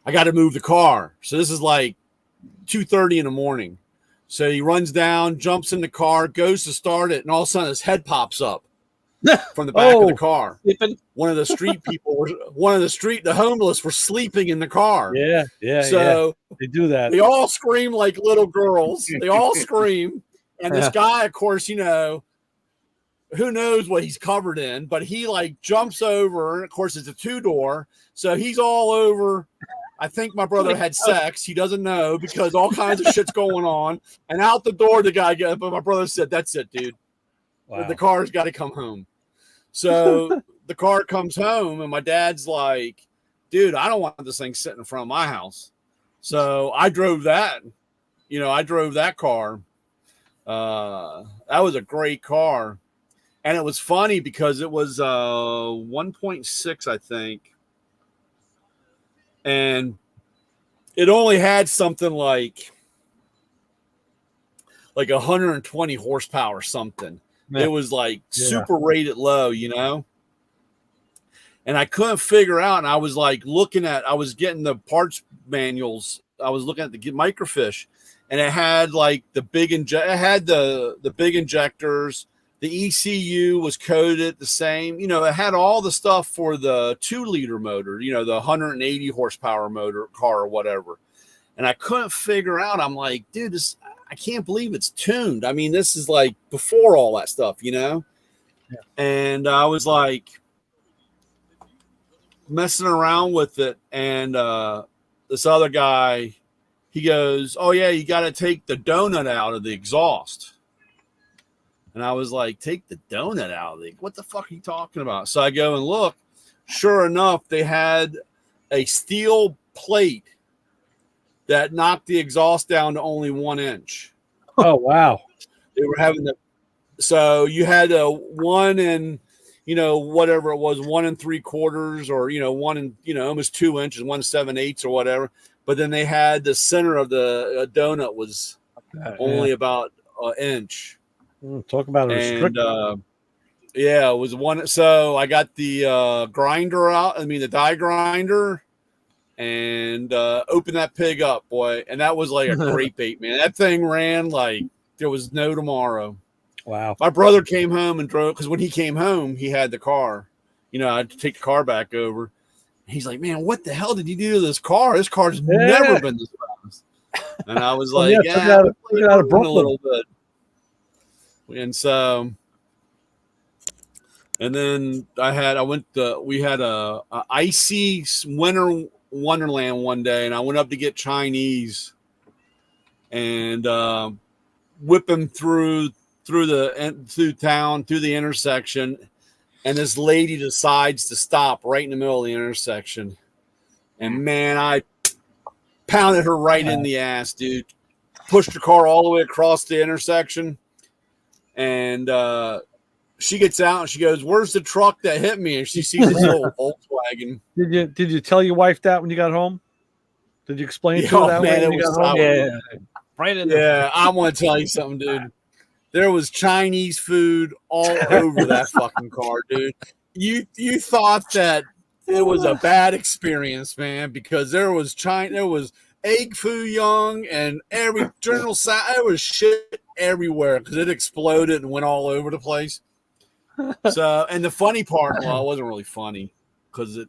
I got to move the car." So this is like 2:30 in the morning. So he runs down, jumps in the car, goes to start it, and all of a sudden his head pops up from the back of the car. One of the street people, the homeless were sleeping in the car. Yeah. So they do that. They all scream like little girls. They all scream, and this guy, of course, who knows what he's covered in, but he like jumps over, and of course it's a 2-door, so he's all over. I think my brother had sex. He doesn't know because all kinds of shit's going on. And out the door, the guy gets, but my brother said, "That's it, dude. Wow. The car's got to come home." So the car comes home, and my dad's like, "Dude, I don't want this thing sitting in front of my house." So I drove that. I drove that car. That was a great car. And it was funny because it was 1.6, I think. And it only had something like 120 horsepower or something. Yeah. It was like super rated low, And I couldn't figure out. And I was like I was getting the parts manuals. I was looking at the microfiche, and it had like the big the big injectors. The ECU was coded the same. It had all the stuff for the 2-liter motor, the 180 horsepower motor car or whatever. And I couldn't figure out. I'm like, dude, I can't believe it's tuned. I mean, this is like before all that stuff, Yeah. And I was like messing around with it. And this other guy, he goes, "Oh, yeah, you got to take the donut out of the exhaust." And I was like, "Take the donut out of the, what the fuck are you talking about?" So I go and look. Sure enough, they had a steel plate that knocked the exhaust down to only 1 inch. Oh, wow. They were having so you had a 1 and, whatever it was, 1 3/4 or, 1 and, almost 2 inches, 1 7/8 or whatever. But then they had the center of the donut was only about an inch. Talk about a restriction. And it was one. So I got the grinder out. The die grinder, and opened that pig up, boy. And that was like a great bait, man. That thing ran like there was no tomorrow. Wow. My brother came home and drove, because when he came home, he had the car. I had to take the car back over. He's like, "Man, what the hell did you do to this car? This car's never been this fast." And I was like, took it out of Brooklyn a little bit. And so, and then we had a icy winter wonderland one day, and I went up to get Chinese and whipping through town, through the intersection. And this lady decides to stop right in the middle of the intersection. And man, I pounded her right in the ass, dude. Pushed her car all the way across the intersection. And she gets out and she goes, "Where's the truck that hit me?" And she sees this old Volkswagen. Did you tell your wife that when you got home? Did you explain to her that way when you got home? Yeah. Right in there. Yeah, I want to tell you something, dude. There was Chinese food all over that fucking car, dude. You thought that it was a bad experience, man, because there was egg foo young and every general size. There was shit everywhere because it exploded and went all over the place. So, and the funny part, well, it wasn't really funny because it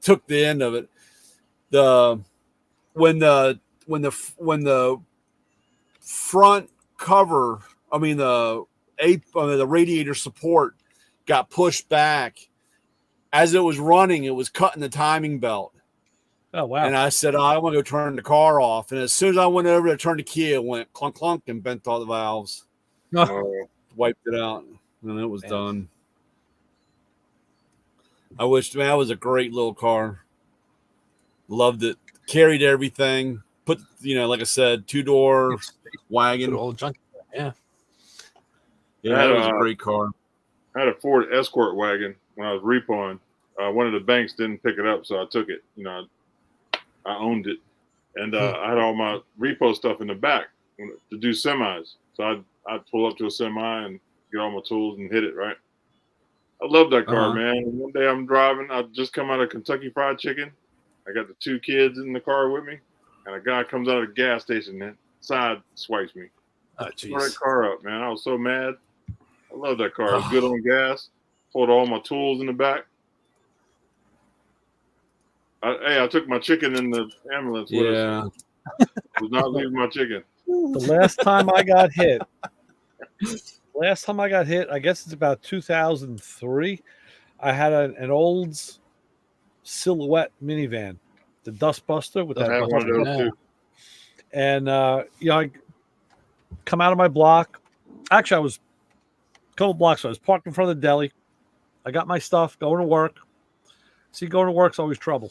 took the end of it. When the front cover, I mean the radiator support got pushed back as it was running, it was cutting the timing belt. Oh wow! And I said, I want to go turn the car off. And as soon as I went over to turn the key, it went clunk clunk and bent all the valves. Wiped it out, and it was done. I wish, man, that was a great little car. Loved it. Carried everything. Put, like I said, 2-door wagon. Old junk. Yeah. Yeah, that was a great car. I had a Ford Escort wagon when I was repoing. One of the banks didn't pick it up, so I took it. I owned it, and I had all my repo stuff in the back to do semis. So I'd pull up to a semi and get all my tools and hit it, right? I love that car, man. And one day I'm driving. I just come out of Kentucky Fried Chicken. I got the 2 kids in the car with me, and a guy comes out of the gas station and side swipes me. Oh, Tore that car up, man. I was so mad. I love that car. It was good on gas. Pulled all my tools in the back. I took my chicken in the ambulance with us. I was not leaving my chicken. The last time I got hit, I guess it's about 2003. I had an Olds Silhouette minivan, the Dustbuster with that. I had one of those too. And I come out of my block. Actually, I was a couple blocks. I was parked in front of the deli. I got my stuff, going to work. See, going to work's always trouble.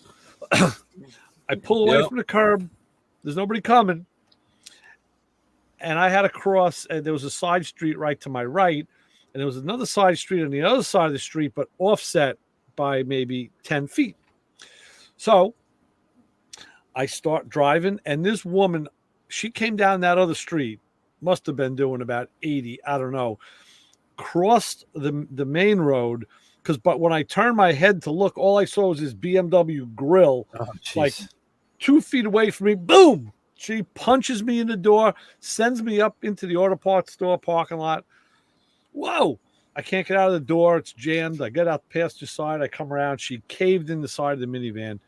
I pull away from the curb. There's nobody coming. And I had to cross, and there was a side street right to my right, and there was another side street on the other side of the street, but offset by maybe 10 feet. So I start driving, and this woman, she came down that other street, must have been doing about 80, I don't know, crossed the main road, but when I turned my head to look, all I saw was this BMW grill, like 2 feet away from me. Boom! She punches me in the door, sends me up into the auto parts store parking lot. Whoa! I can't get out of the door. It's jammed. I get out the passenger side. I come around. She caved in the side of the minivan.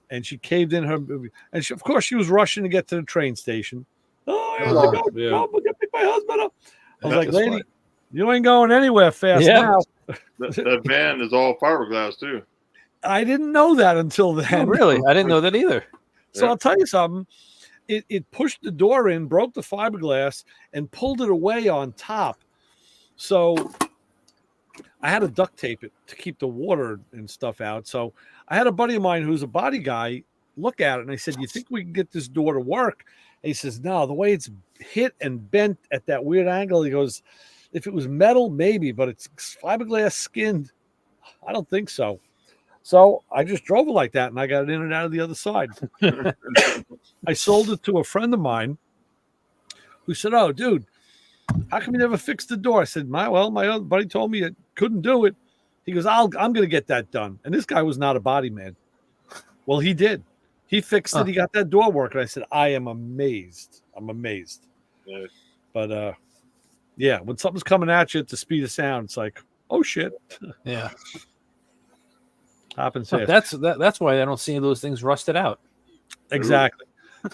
And she caved in her. And of course, she was rushing to get to the train station. Oh, I was like, get my husband up. I was like, lady, you ain't going anywhere fast now. That van is all fiberglass, too. I didn't know that until then. Oh, really? I didn't know that either. So I'll tell you something. It pushed the door in, broke the fiberglass, and pulled it away on top. So I had to duct tape it to keep the water and stuff out. So I had a buddy of mine who's a body guy look at it, and I said, you think we can get this door to work? And he says, no, the way it's hit and bent at that weird angle, he goes, if it was metal, maybe, but it's fiberglass skinned. I don't think so. So I just drove it like that, and I got it in and out of the other side. I sold it to a friend of mine who said, oh, dude, how come you never fixed the door? I said, my other buddy told me I couldn't do it. He goes, I'm going to get that done. And this guy was not a body man. Well, he did. He fixed it. He got that door working. I said, I am amazed. I'm amazed. Yeah. But, when something's coming at you at the speed of sound, it's like, oh, shit. Yeah. Happens. That's why I don't see those things rusted out. Exactly.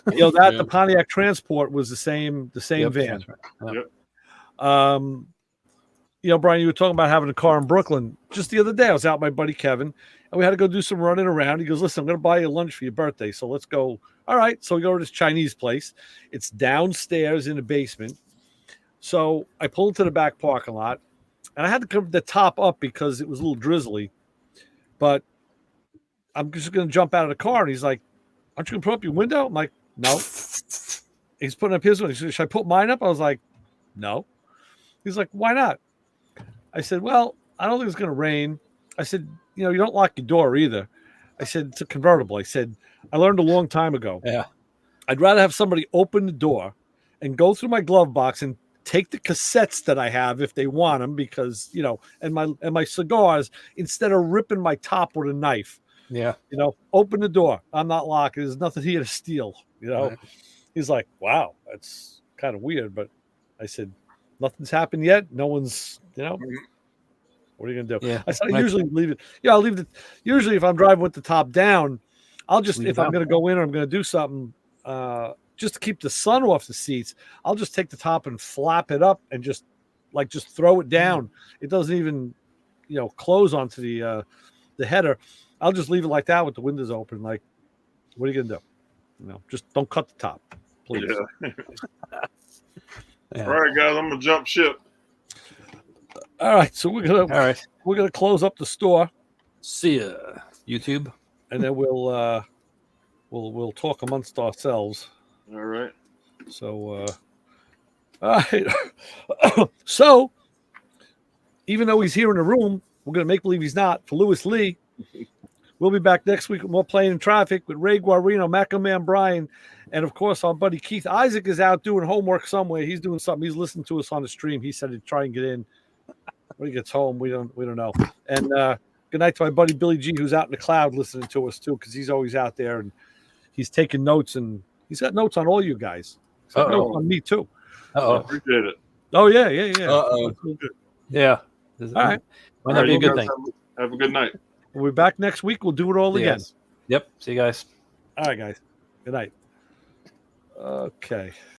The Pontiac Transport was the same van. Right. Yep. Brian, you were talking about having a car in Brooklyn. Just the other day, I was out with my buddy Kevin, and we had to go do some running around. He goes, listen, I'm going to buy you lunch for your birthday, so let's go. All right. So we go to this Chinese place. It's downstairs in the basement. So I pulled into the back parking lot, and I had to come the top up because it was a little drizzly. But I'm just going to jump out of the car. And he's like, aren't you going to put up your window? I'm like, no. He's putting up his window. He said, should I put mine up? I was like, no. He's like, why not? I said, well, I don't think it's going to rain. I said, you don't lock your door either. I said, it's a convertible. I said, I learned a long time ago. Yeah. I'd rather have somebody open the door and go through my glove box and take the cassettes that I have if they want them, because, and my cigars, instead of ripping my top with a knife. Yeah. Open the door. I'm not locked. There's nothing here to steal. Right. He's like, wow, that's kind of weird. But I said, nothing's happened yet. No one's, what are you gonna do? Yeah. I said, I usually leave it. Yeah, I'll leave it. Usually, if I'm driving with the top down, I'll just, Leave it if I'm down. gonna go in or I'm gonna do something, just to keep the sun off the seats, I'll just take the top and flap it up and just throw it down. It doesn't even, close onto the header. I'll just leave it like that with the windows open. Like, what are you gonna do? Just don't cut the top, please. Yeah. Yeah. All right, guys, I'm gonna jump ship. All right, so we're All right. gonna close up the store, See ya, YouTube. and then we'll talk amongst ourselves. All right. So, all right. So, even though he's here in the room, we're gonna make believe he's not. For Lewis Lee, we'll be back next week with more Playing in Traffic with Ray Guarino, Macho Man Brian, and of course our buddy Keith Isaac is out doing homework somewhere. He's doing something. He's listening to us on the stream. He said he'd try and get in when he gets home. We don't know. And good night to my buddy Billy G, who's out in the cloud listening to us too, because he's always out there and he's taking notes, and he's got notes on all you guys. He's got notes on me too. Uh-oh. Appreciate it. Oh yeah. Uh-oh. Yeah. All right. Might not be a You good guys thing. Have a good night. We'll be back next week. We'll do it all See you again. guys. Yep. See you guys. All right, guys. Good night. Okay.